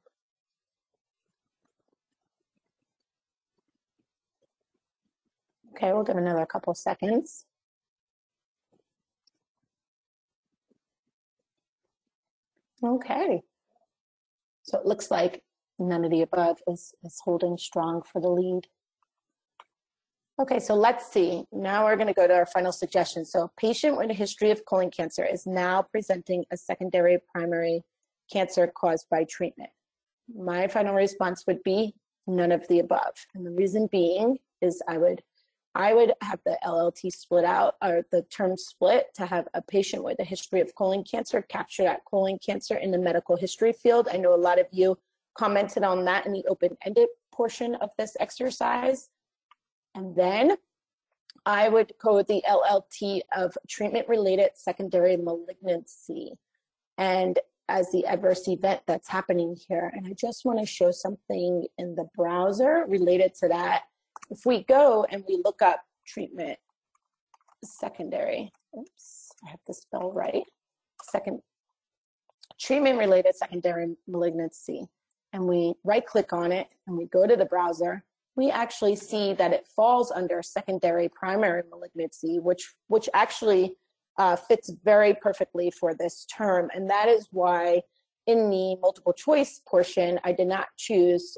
Okay, we'll give another couple seconds. Okay, so it looks like none of the above is holding strong for the lead. Okay, so let's see. Now we're going to go to our final suggestion. So a patient with a history of colon cancer is now presenting a secondary primary cancer caused by treatment. My final response would be none of the above. And the reason being is I would have the LLT split out, or the term split, to have a patient with a history of colon cancer capture that colon cancer in the medical history field. I know a lot of you commented on that in the open-ended portion of this exercise. And then I would code the LLT of treatment-related secondary malignancy and as the adverse event that's happening here. And I just want to show something in the browser related to that. If we go and we look up treatment secondary, oops, I have to spell right, treatment-related secondary malignancy, and we right-click on it and we go to the browser, we actually see that it falls under secondary primary malignancy, which actually fits very perfectly for this term. And that is why in the multiple choice portion, I did not choose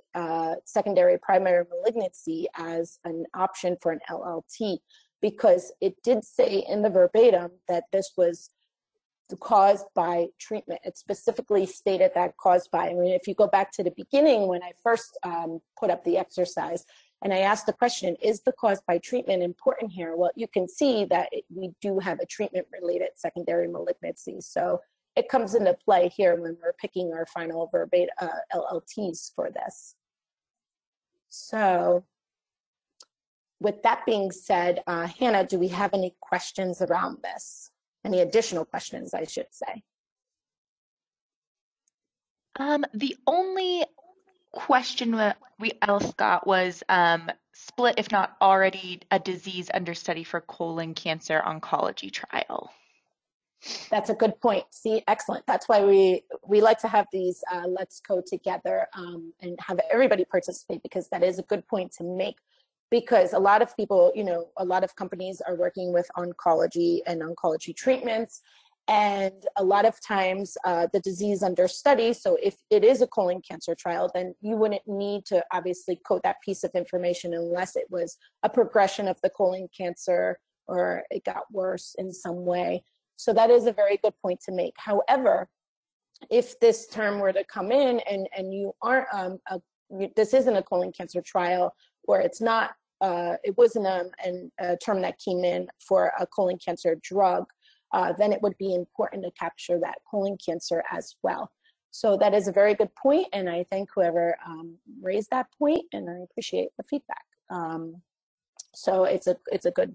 secondary primary malignancy as an option for an LLT, because it did say in the verbatim that this was caused by treatment. It specifically stated that caused by. I mean, if you go back to the beginning when I first put up the exercise and I asked the question, is the cause by treatment important here? Well, you can see that we do have a treatment-related secondary malignancy. So it comes into play here when we're picking our final verbatim LLTs for this. So with that being said, Hannah, do we have any questions around this? Any additional questions, I should say? The only question that we else got was split, if not already, a disease under study for colon cancer oncology trial. That's a good point. See, excellent. That's why we like to have these Let's Code together and have everybody participate, because that is a good point to make. Because a lot of people, you know, a lot of companies are working with oncology and oncology treatments. And a lot of times the disease under study, so if it is a colon cancer trial, then you wouldn't need to obviously code that piece of information unless it was a progression of the colon cancer or it got worse in some way. So that is a very good point to make. However, if this term were to come in and you aren't, this isn't a colon cancer trial, or it's not, it wasn't a term that came in for a colon cancer drug, then it would be important to capture that colon cancer as well. So that is a very good point, and I thank whoever raised that point, and I appreciate the feedback. So it's a good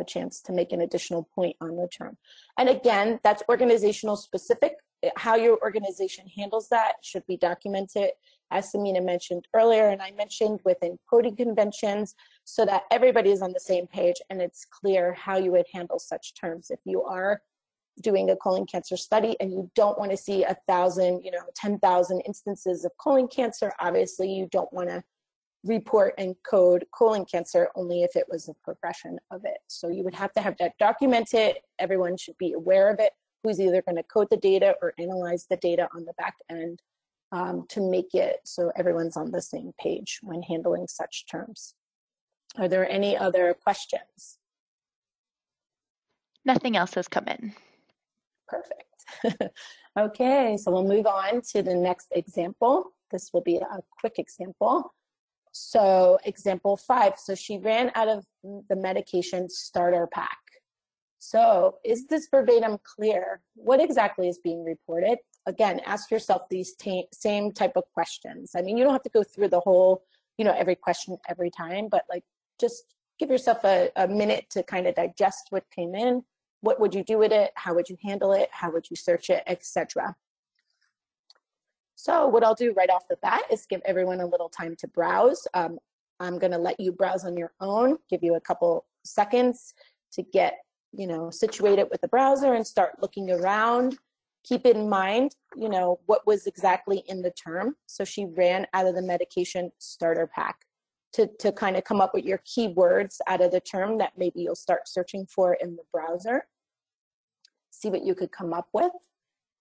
chance to make an additional point on the term. And again, that's organizational specific. How your organization handles that should be documented, as Samina mentioned earlier, and I mentioned within coding conventions, so that everybody is on the same page and it's clear how you would handle such terms. If you are doing a colon cancer study and you don't want to see 1,000, 10,000 instances of colon cancer, obviously you don't want to report and code colon cancer only if it was a progression of it. So you would have to have that documented. Everyone should be aware of it, who's either going to code the data or analyze the data on the back end to make it so everyone's on the same page when handling such terms. Are there any other questions? Nothing else has come in. Perfect. Okay, so we'll move on to the next example. This will be a quick example. So example 5, so she ran out of the medication starter pack. So is this verbatim clear? What exactly is being reported? Again, ask yourself these same type of questions. I mean, you don't have to go through the whole, every question every time, but like just give yourself a minute to kind of digest what came in. What would you do with it? How would you handle it? How would you search it, etc. So what I'll do right off the bat is give everyone a little time to browse. I'm going to let you browse on your own, give you a couple seconds to get, situated with the browser and start looking around. Keep in mind, what was exactly in the term. So she ran out of the medication starter pack to kind of come up with your keywords out of the term that maybe you'll start searching for in the browser. See what you could come up with.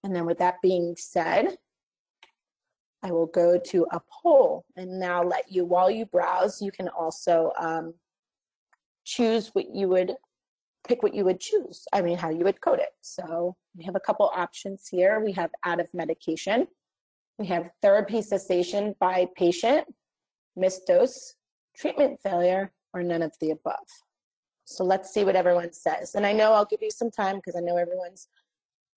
And then with that being said, I will go to a poll and now let you, while you browse, you can also choose what you would, pick what you would choose. I mean, how you would code it. So we have a couple options here. We have out of medication. We have therapy cessation by patient, missed dose, treatment failure, or none of the above. So let's see what everyone says. And I know I'll give you some time because I know everyone's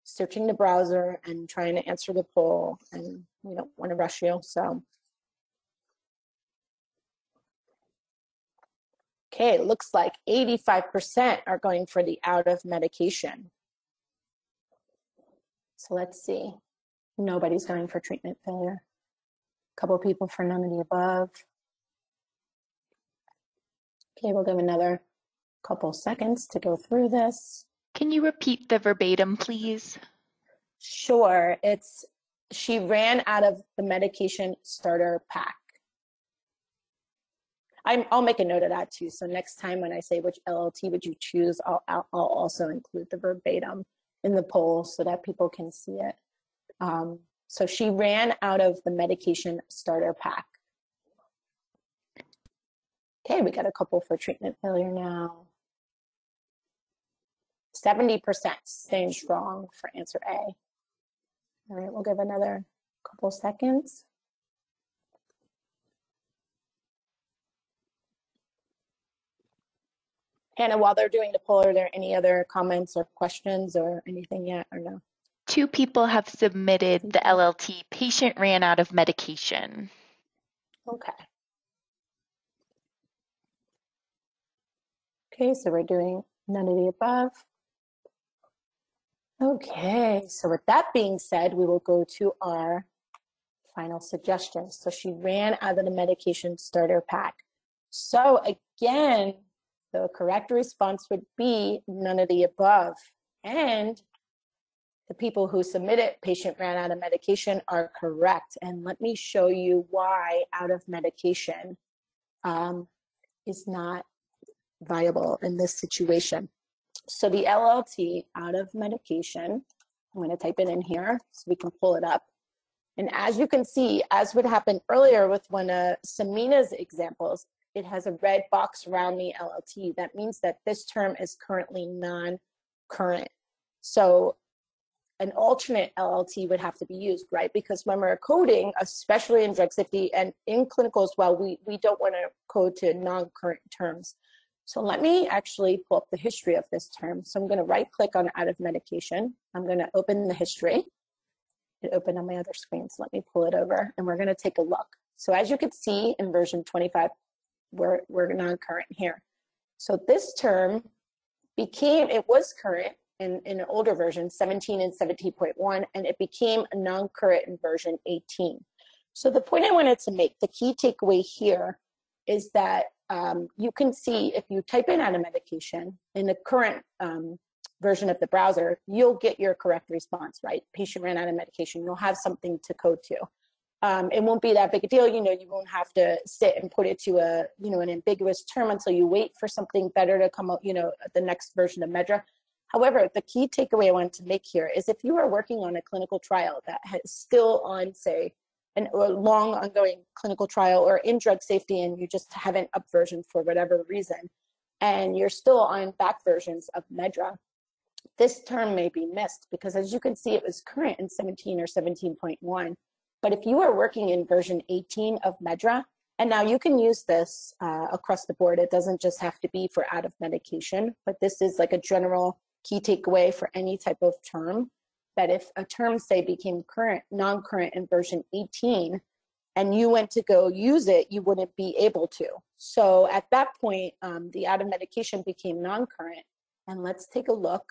searching the browser and trying to answer the poll, and we don't want to rush you. So, okay, it looks like 85% are going for the out of medication. So let's see. Nobody's going for treatment failure. A couple people for none of the above. Okay, we'll give another couple seconds to go through this. Can you repeat the verbatim, please? Sure, it's she ran out of the medication starter pack. I'll make a note of that too. So next time when I say which LLT would you choose, I'll also include the verbatim in the poll so that people can see it. So she ran out of the medication starter pack. Okay, we got a couple for treatment failure now. 70% staying strong for answer A. All right, we'll give another couple seconds. Hannah, while they're doing the poll, are there any other comments or questions or anything yet, or no? 2 people have submitted the LLT. Patient ran out of medication. Okay. Okay, so we're doing none of the above. Okay, so with that being said, we will go to our final suggestions. So she ran out of the medication starter pack. So again, the correct response would be none of the above. And the people who submitted patient ran out of medication are correct. And let me show you why out of medication is not viable in this situation. So the LLT out of medication, I'm going to type it in here so we can pull it up. And as you can see, as would happen earlier with one of Samina's examples, it has a red box around the LLT. That means that this term is currently non-current. So an alternate LLT would have to be used, right? Because when we're coding, especially in drug safety and in clinical as well, we don't want to code to non-current terms. So let me actually pull up the history of this term. So I'm going to right click on out of medication. I'm going to open the history. It opened on my other screen, so let me pull it over and we're going to take a look. So as you can see in version 25, we're non-current here. So this term it was current in an older version, 17 and 17.1, and it became a non-current in version 18. So the point I wanted to make, the key takeaway here is that you can see if you type in out of medication in the current version of the browser, you'll get your correct response, right? Patient ran out of medication. You'll have something to code to. It won't be that big a deal. You won't have to sit and put it to an ambiguous term until you wait for something better to come out, the next version of Medra. However, the key takeaway I wanted to make here is if you are working on a clinical trial that is still on, say, a long ongoing clinical trial or in drug safety and you just haven't up versioned for whatever reason, and you're still on back versions of Medra, this term may be missed because as you can see, it was current in 17 or 17.1. But if you are working in version 18 of Medra, and now you can use this across the board, it doesn't just have to be for out of medication, but this is like a general key takeaway for any type of term, that if a term, say, became non-current in version 18, and you went to go use it, you wouldn't be able to. So at that point, the out of medication became non-current. And let's take a look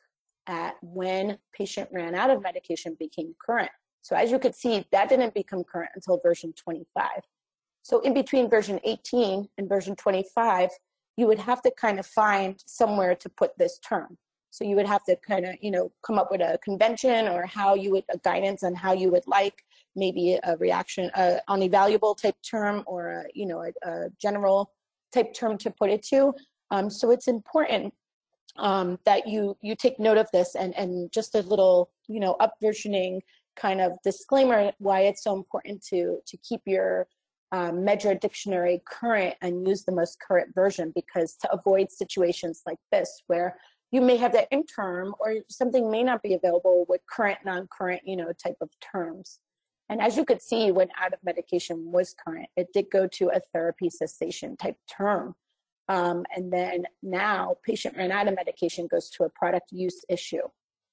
at when patient ran out of medication became current. So as you could see, that didn't become current until version 25. So in between version 18 and version 25, you would have to kind of find somewhere to put this term. So you would have to kind of, come up with a convention or a guidance on how you would like maybe a reaction, on a valuable type term or, a general type term to put it to. So it's important that you take note of this and just a little, upversioning kind of disclaimer why it's so important to keep your Medra dictionary current and use the most current version, because to avoid situations like this where you may have that interim or something may not be available with current, non-current, type of terms. And as you could see, when out of medication was current, it did go to a therapy cessation type term. And then now patient ran out of medication goes to a product use issue,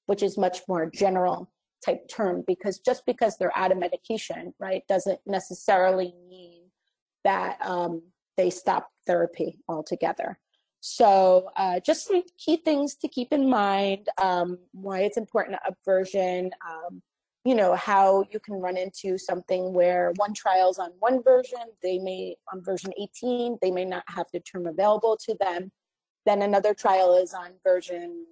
which is much more general type term, because just because they're out of medication, right, doesn't necessarily mean that they stop therapy altogether. So just some key things to keep in mind, why it's important to upversion, how you can run into something where one trial's on one version, on version 18, they may not have the term available to them. Then another trial is on version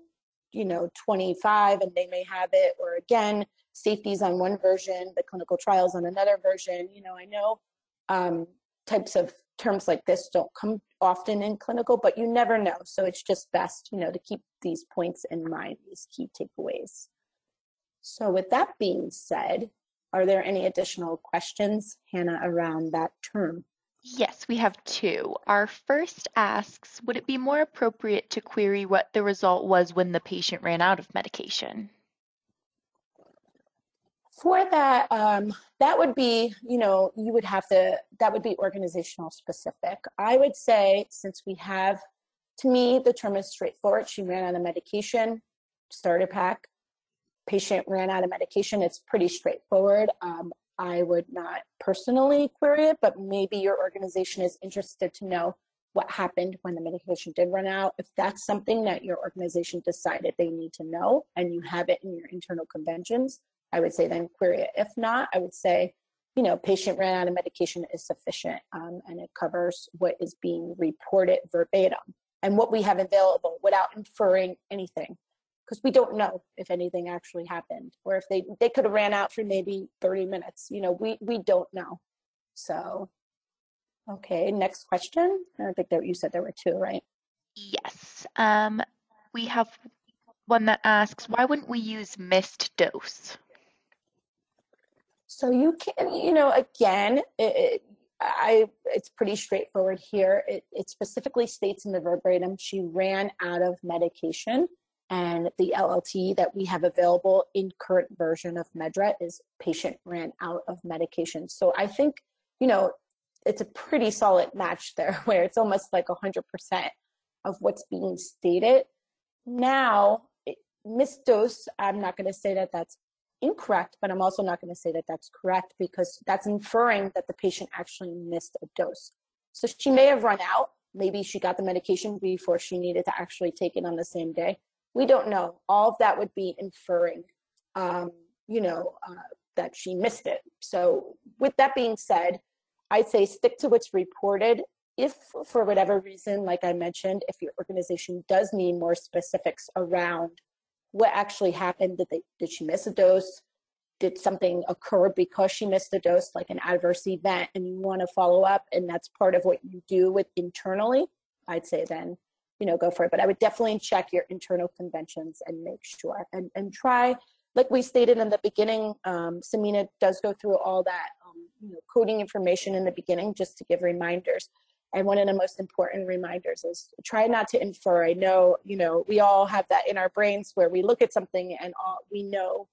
25 and they may have it, or again, safety's on one version, the clinical trials on another version. I know types of terms like this don't come often in clinical, but you never know. So it's just best, to keep these points in mind, these key takeaways. So with that being said, are there any additional questions, Hannah, around that term? Yes, we have two. Our first asks, would it be more appropriate to query what the result was when the patient ran out of medication? For that, that would be, that would be organizational specific. I would say, since to me, the term is straightforward. She ran out of medication, starter pack, patient ran out of medication. It's pretty straightforward. I would not personally query it, but maybe your organization is interested to know what happened when the medication did run out. If that's something that your organization decided they need to know and you have it in your internal conventions, I would say then query it. If not, I would say, patient ran out of medication is sufficient, and it covers what is being reported verbatim and what we have available without inferring anything, because we don't know if anything actually happened, or if they could have ran out for maybe 30 minutes. We don't know. So, okay, next question. I think that you said there were two, right? Yes. We have one that asks, why wouldn't we use missed dose? So you can, again, it's pretty straightforward here. It specifically states in the verbatim, she ran out of medication, and the LLT that we have available in current version of Medra is patient ran out of medication. So I think, it's a pretty solid match there, where it's almost like 100% of what's being stated. Now, missed dose, I'm not going to say that that's incorrect, but I'm also not going to say that that's correct, because that's inferring that the patient actually missed a dose. So she may have run out. Maybe she got the medication before she needed to actually take it on the same day. We don't know. All of that would be inferring, that she missed it. So with that being said, I'd say stick to what's reported. If for whatever reason, like I mentioned, if your organization does need more specifics around what actually happened, did she miss a dose? Did something occur because she missed a dose, like an adverse event, and you want to follow up, and that's part of what you do with internally, I'd say then, go for it. But I would definitely check your internal conventions and make sure, and try, like we stated in the beginning, Samina does go through all that coding information in the beginning just to give reminders. And one of the most important reminders is try not to infer. I know, we all have that in our brains where we look at something and we know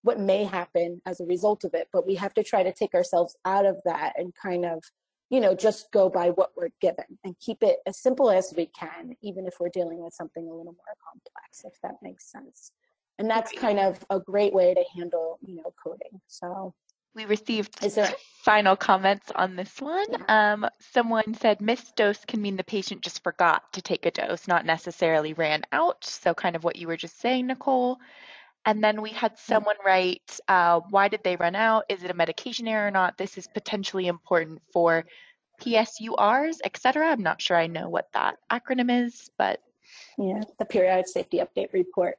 what may happen as a result of it, but we have to try to take ourselves out of that and kind of, just go by what we're given and keep it as simple as we can, even if we're dealing with something a little more complex, if that makes sense. And that's kind of a great way to handle, coding. So. We received final comments on this one. Yeah. Someone said missed dose can mean the patient just forgot to take a dose, not necessarily ran out. So kind of what you were just saying, Nicole. And then we had someone write, why did they run out? Is it a medication error or not? This is potentially important for PSURs, etc. I'm not sure I know what that acronym is, but yeah, the periodic safety update report.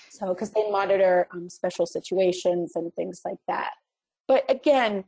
So, because they monitor special situations and things like that. But again,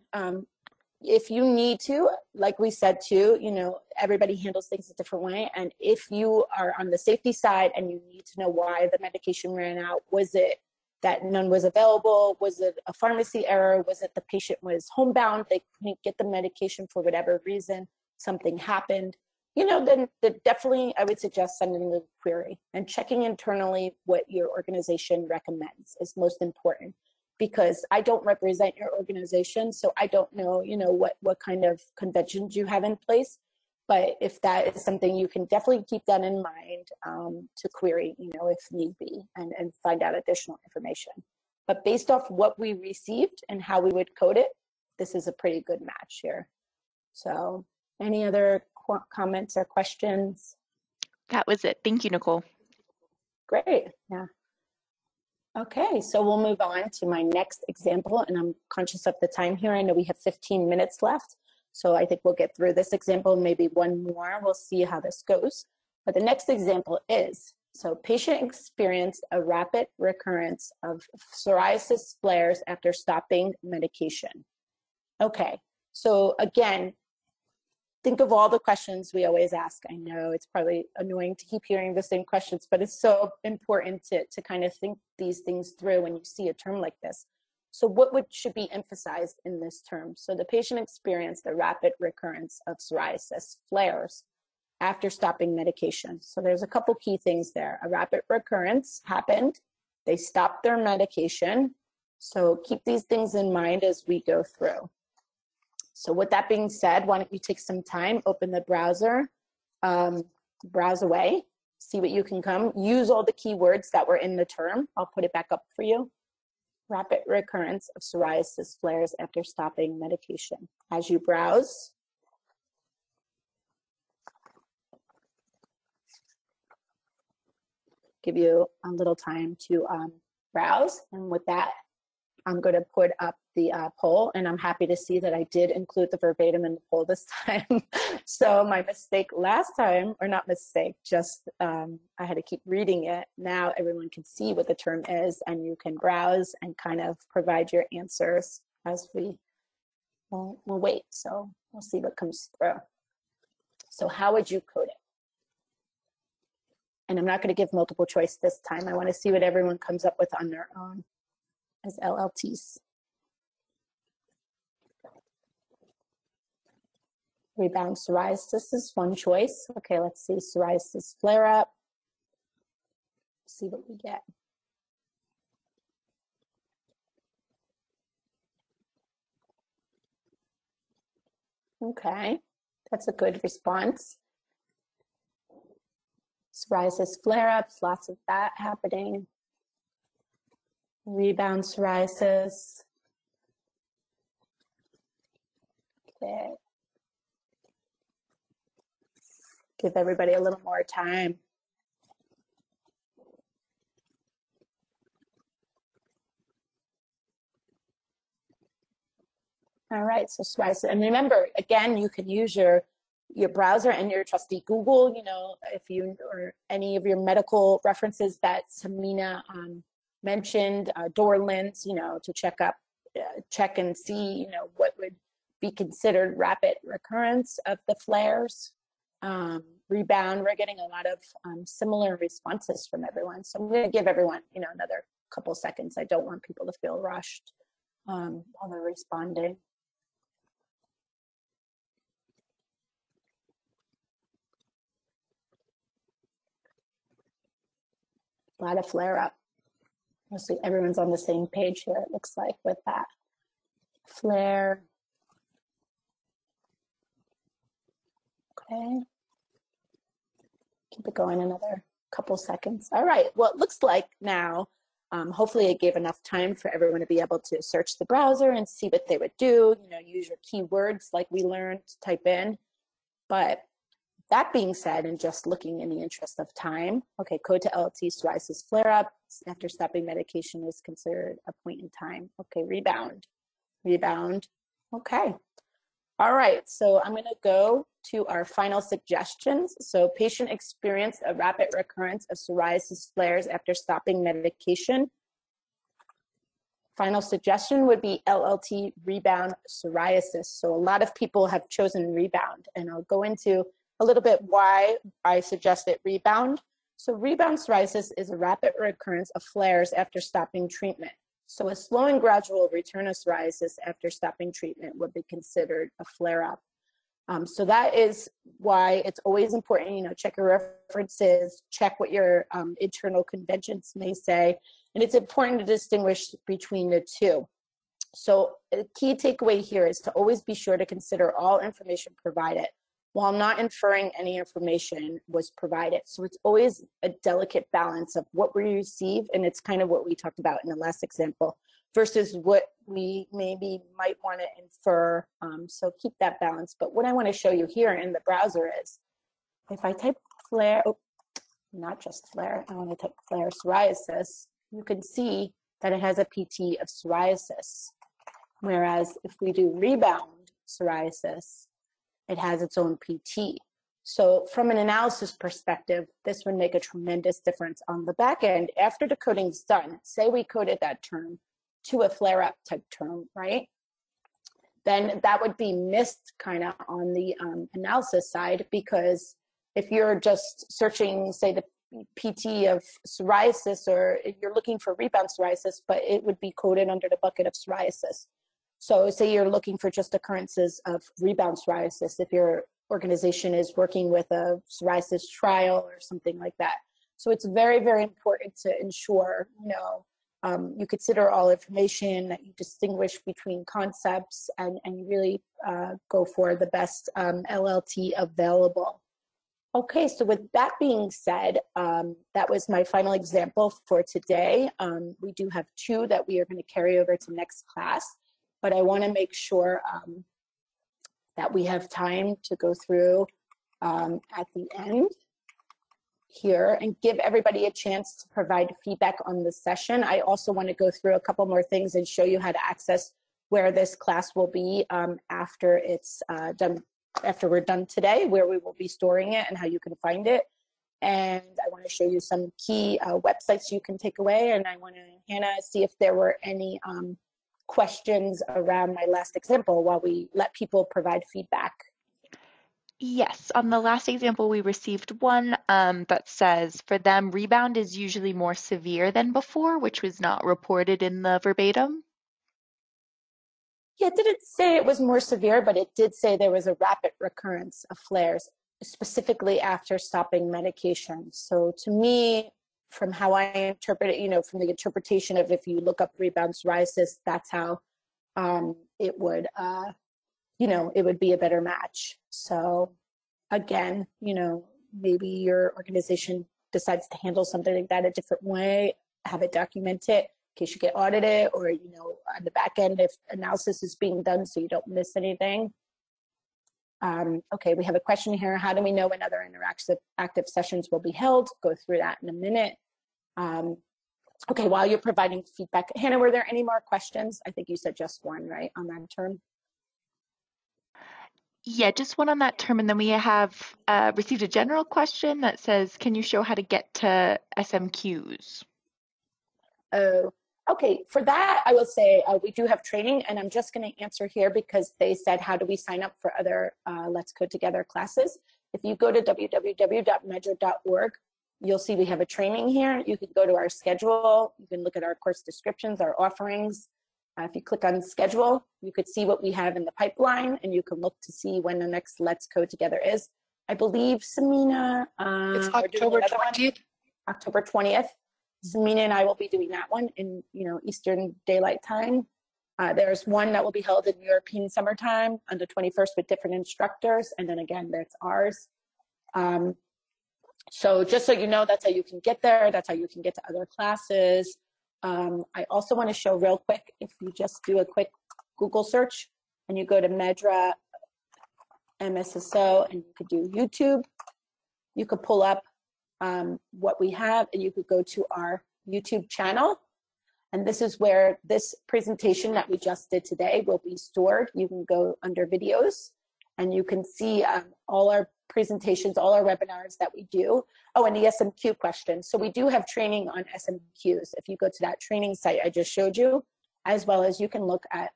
if you need to, like we said too, you know, everybody handles things a different way. And if you are on the safety side and you need to know why the medication ran out, was it that none was available? Was it a pharmacy error? Was it the patient was homebound? They couldn't get the medication for whatever reason, something happened, you know, then definitely I would suggest sending a query and checking internally what your organization recommends is most important, because I don't represent your organization, so I don't know, you know, what kind of conventions you have in place. But if that is something, you can definitely keep that in mind to query, you know, if need be, and find out additional information. But based off what we received and how we would code it, this is a pretty good match here. So any other comments or questions? that was it. Thank you, Nicole. Great, yeah. Okay, so we'll move on to my next example, and I'm conscious of the time here. I know we have 15 minutes left, so I think we'll get through this example, maybe one more. We'll see how this goes. But the next example is, so patient experienced a rapid recurrence of psoriasis flares after stopping medication. Okay, so again, think of all the questions we always ask. I know it's probably annoying to keep hearing the same questions, but it's so important to kind of think these things through when you see a term like this. So what should be emphasized in this term? So the patient experienced a rapid recurrence of psoriasis flares after stopping medication. So there's a couple key things there. A rapid recurrence happened. They stopped their medication. So keep these things in mind as we go through. So with that being said, why don't you take some time, open the browser, browse away, see what you can come, use all the keywords that were in the term. I'll put it back up for you. Rapid recurrence of psoriasis flares after stopping medication. As you browse, give you a little time to browse. And with that, I'm going to put up the poll, and I'm happy to see that I did include the verbatim in the poll this time. So my mistake last time, or not mistake, just I had to keep reading it. Now everyone can see what the term is, and you can browse and kind of provide your answers as we'll wait. So we'll see what comes through. So how would you code it? And I'm not going to give multiple choice this time. I want to see what everyone comes up with on their own as LLTs. Rebound psoriasis is one choice. Okay, let's see, psoriasis flare up. See what we get. Okay, that's a good response. Psoriasis flare-ups, lots of that happening. Rebound psoriasis. Okay. Give everybody a little more time. All right, so psoriasis, and remember, again, you can use your browser and your trusty Google, you know, if you, or any of your medical references that Samina mentioned, Dorland's, you know, to check and see, you know, what would be considered rapid recurrence of the flares. Rebound, we're getting a lot of similar responses from everyone. So I'm going to give everyone, you know, another couple seconds. I don't want people to feel rushed while they're responding. A lot of flare up. Mostly everyone's on the same page here, it looks like, with that. Flare. Okay. Keep it going another couple seconds. All right, well, it looks like now, hopefully it gave enough time for everyone to be able to search the browser and see what they would do, you know, use your keywords like we learned to type in. But That being said, and just looking in the interest of time, okay, code to LLT psoriasis flare-up after stopping medication is considered a point in time. Okay, rebound. Okay. All right, so I'm gonna go to our final suggestions. So patient experienced a rapid recurrence of psoriasis flares after stopping medication. Final suggestion would be LLT rebound psoriasis. So a lot of people have chosen rebound, and I'll go into a little bit why I suggested rebound. So rebound psoriasis is a rapid recurrence of flares after stopping treatment. So a slow and gradual return of psoriasis after stopping treatment would be considered a flare-up. So that is why it's always important, check your references, check what your internal conventions may say, and it's important to distinguish between the two. So a key takeaway here is to always be sure to consider all information provided while not inferring any information was provided. So it's always a delicate balance of what we receive, and it's kind of what we talked about in the last example, versus what we maybe might want to infer. So keep that balance. But what I want to show you here in the browser is, if I type flare, not just flare, I want to type flare psoriasis, you can see that it has a PT of psoriasis. Whereas if we do rebound psoriasis, it has its own PT. So from an analysis perspective, this would make a tremendous difference on the back end. After the coding is done, say we coded that term to a flare-up type term, right? Then that would be missed kind of on the analysis side, because if you're just searching, say, the PT of psoriasis, or if you're looking for rebound psoriasis, but it would be coded under the bucket of psoriasis. So say you're looking for just occurrences of rebound psoriasis, if your organization is working with a psoriasis trial or something like that. So it's very, very important to ensure, you consider all information, that you distinguish between concepts, and you really go for the best LLT available. Okay, so with that being said, that was my final example for today. We do have 2 that we are going to carry over to next class, but I want to make sure that we have time to go through at the end here and give everybody a chance to provide feedback on the session. I also want to go through a couple more things and show you how to access where this class will be after it's done. After we're done today, where we will be storing it and how you can find it. And I want to show you some key websites you can take away. And I want to, Hannah, see if there were any questions around my last example while we let people provide feedback. Yes, on the last example, we received one that says, for them, rebound is usually more severe than before, which was not reported in the verbatim. Yeah, it didn't say it was more severe, but it did say there was a rapid recurrence of flares, specifically after stopping medication. So to me, from how I interpret it, from the interpretation of, if you look up rebound psoriasis, that's how it would, it would be a better match. So again, maybe your organization decides to handle something like that a different way, have it documented in case you get audited, or, on the back end, if analysis is being done so you don't miss anything. Okay, we have a question here. How do we know when other interactive sessions will be held? Go through that in a minute. Okay, while you're providing feedback, Hannah, were there any more questions? I think you said just one, right, on that term? Yeah, just one on that term. And then we have received a general question that says, can you show how to get to Smqs? Oh, okay. For that, I will say we do have training, and I'm just going to answer here because they said, how do we sign up for other Let's Code Together classes? If you go to www.medra.org, you'll see we have a training here. You can go to our schedule. You can look at our course descriptions, our offerings. If you click on schedule, you could see what we have in the pipeline, and you can look to see when the next Let's Code Together is. I believe, Samina, it's October 20th. October 20th. Samina and I will be doing that one in Eastern Daylight Time. There's one that will be held in European summertime on the 21st with different instructors, and then again, that's ours. So just so you know, that's how you can get there. That's how you can get to other classes. I also want to show real quick, if you just do a quick Google search and you go to Medra MSSO, and you could do YouTube. You could pull up what we have, and you could go to our YouTube channel. And this is where this presentation that we just did today will be stored. You can go under videos, and you can see all our presentations, all our webinars that we do. Oh, and the SMQ questions. So we do have training on SMQs. If you go to that training site I just showed you, as well as you can look at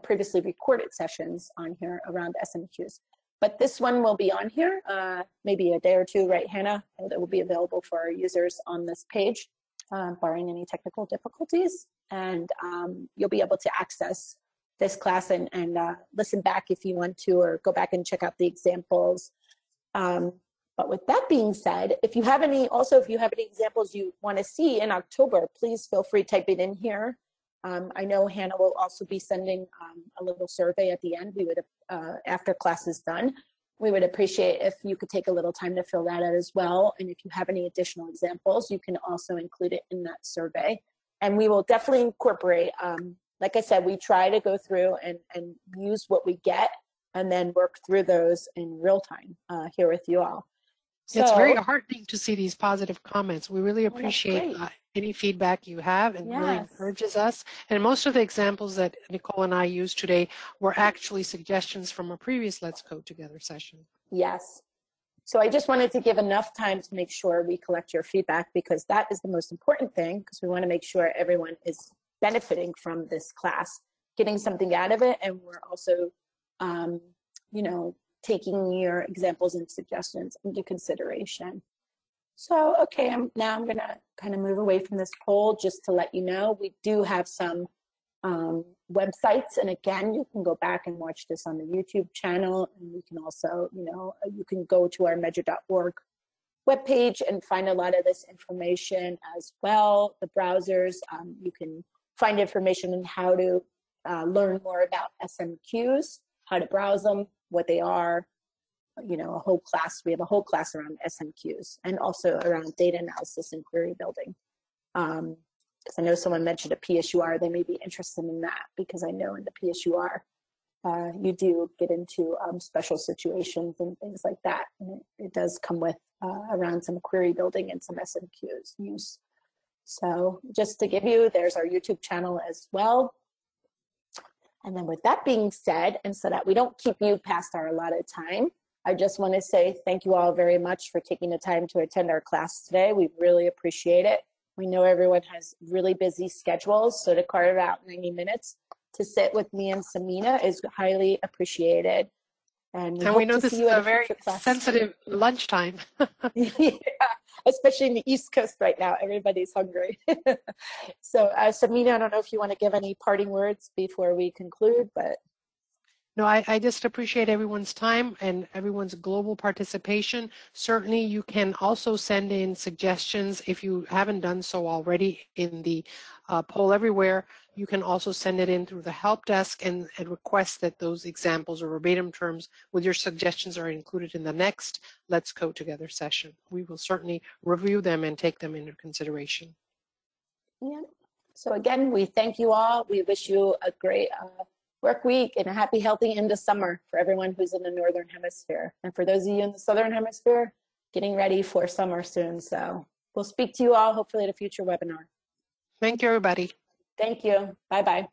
previously recorded sessions on here around SMQs. But this one will be on here, maybe a day or two, right, Hannah? And it will be available for our users on this page, barring any technical difficulties. And you'll be able to access this class and listen back if you want to, or go back and check out the examples. But with that being said, if you have any examples you want to see in October, please feel free to type it in here. I know Hannah will also be sending a little survey at the end. We would, after class is done, we would appreciate if you could take a little time to fill that out as well. And if you have any additional examples, you can also include it in that survey. And we will definitely incorporate, like I said, we try to go through and use what we get and then work through those in real time here with you all. So, it's very heartening to see these positive comments. We really appreciate any feedback you have, and really encourages us. And most of the examples that Nicole and I used today were actually suggestions from a previous Let's Code Together session. Yes. So I just wanted to give enough time to make sure we collect your feedback, because that is the most important thing, because we want to make sure everyone is benefiting from this class, getting something out of it. And we're also, you know, taking your examples and suggestions into consideration. So, okay, now I'm going to kind of move away from this poll just to let you know we do have some websites. And again, you can go back and watch this on the YouTube channel. And you can also, you know, you can go to our Medra.org webpage and find a lot of this information as well. The browsers, you can find information on how to learn more about SMQs, how to browse them, what they are, you know, a whole class. We have a whole class around SMQs and also around data analysis and query building. Because I know someone mentioned a PSUR, they may be interested in that, because I know in the PSUR, you do get into special situations and things like that. And it does come with around some query building and some SMQs use. So just to give you, there's our YouTube channel as well. And then with that being said, and so that we don't keep you past our allotted time, I just want to say thank you all very much for taking the time to attend our class today. We really appreciate it. We know everyone has really busy schedules, so to carve out 90 minutes to sit with me and Samina is highly appreciated. And we know this is a very sensitive lunchtime. Yeah, especially in the East Coast right now, everybody's hungry. So Samina, I don't know if you want to give any parting words before we conclude, but. No, I just appreciate everyone's time and everyone's global participation. Certainly, you can also send in suggestions if you haven't done so already in the poll everywhere. You can also send it in through the help desk and request that those examples or verbatim terms with your suggestions are included in the next Let's Code Together session. We will certainly review them and take them into consideration. Yeah. So again, we thank you all. We wish you a great work week and a happy, healthy end of summer for everyone who's in the Northern Hemisphere. And for those of you in the Southern Hemisphere, getting ready for summer soon. So we'll speak to you all hopefully at a future webinar. Thank you, everybody. Thank you. Bye-bye.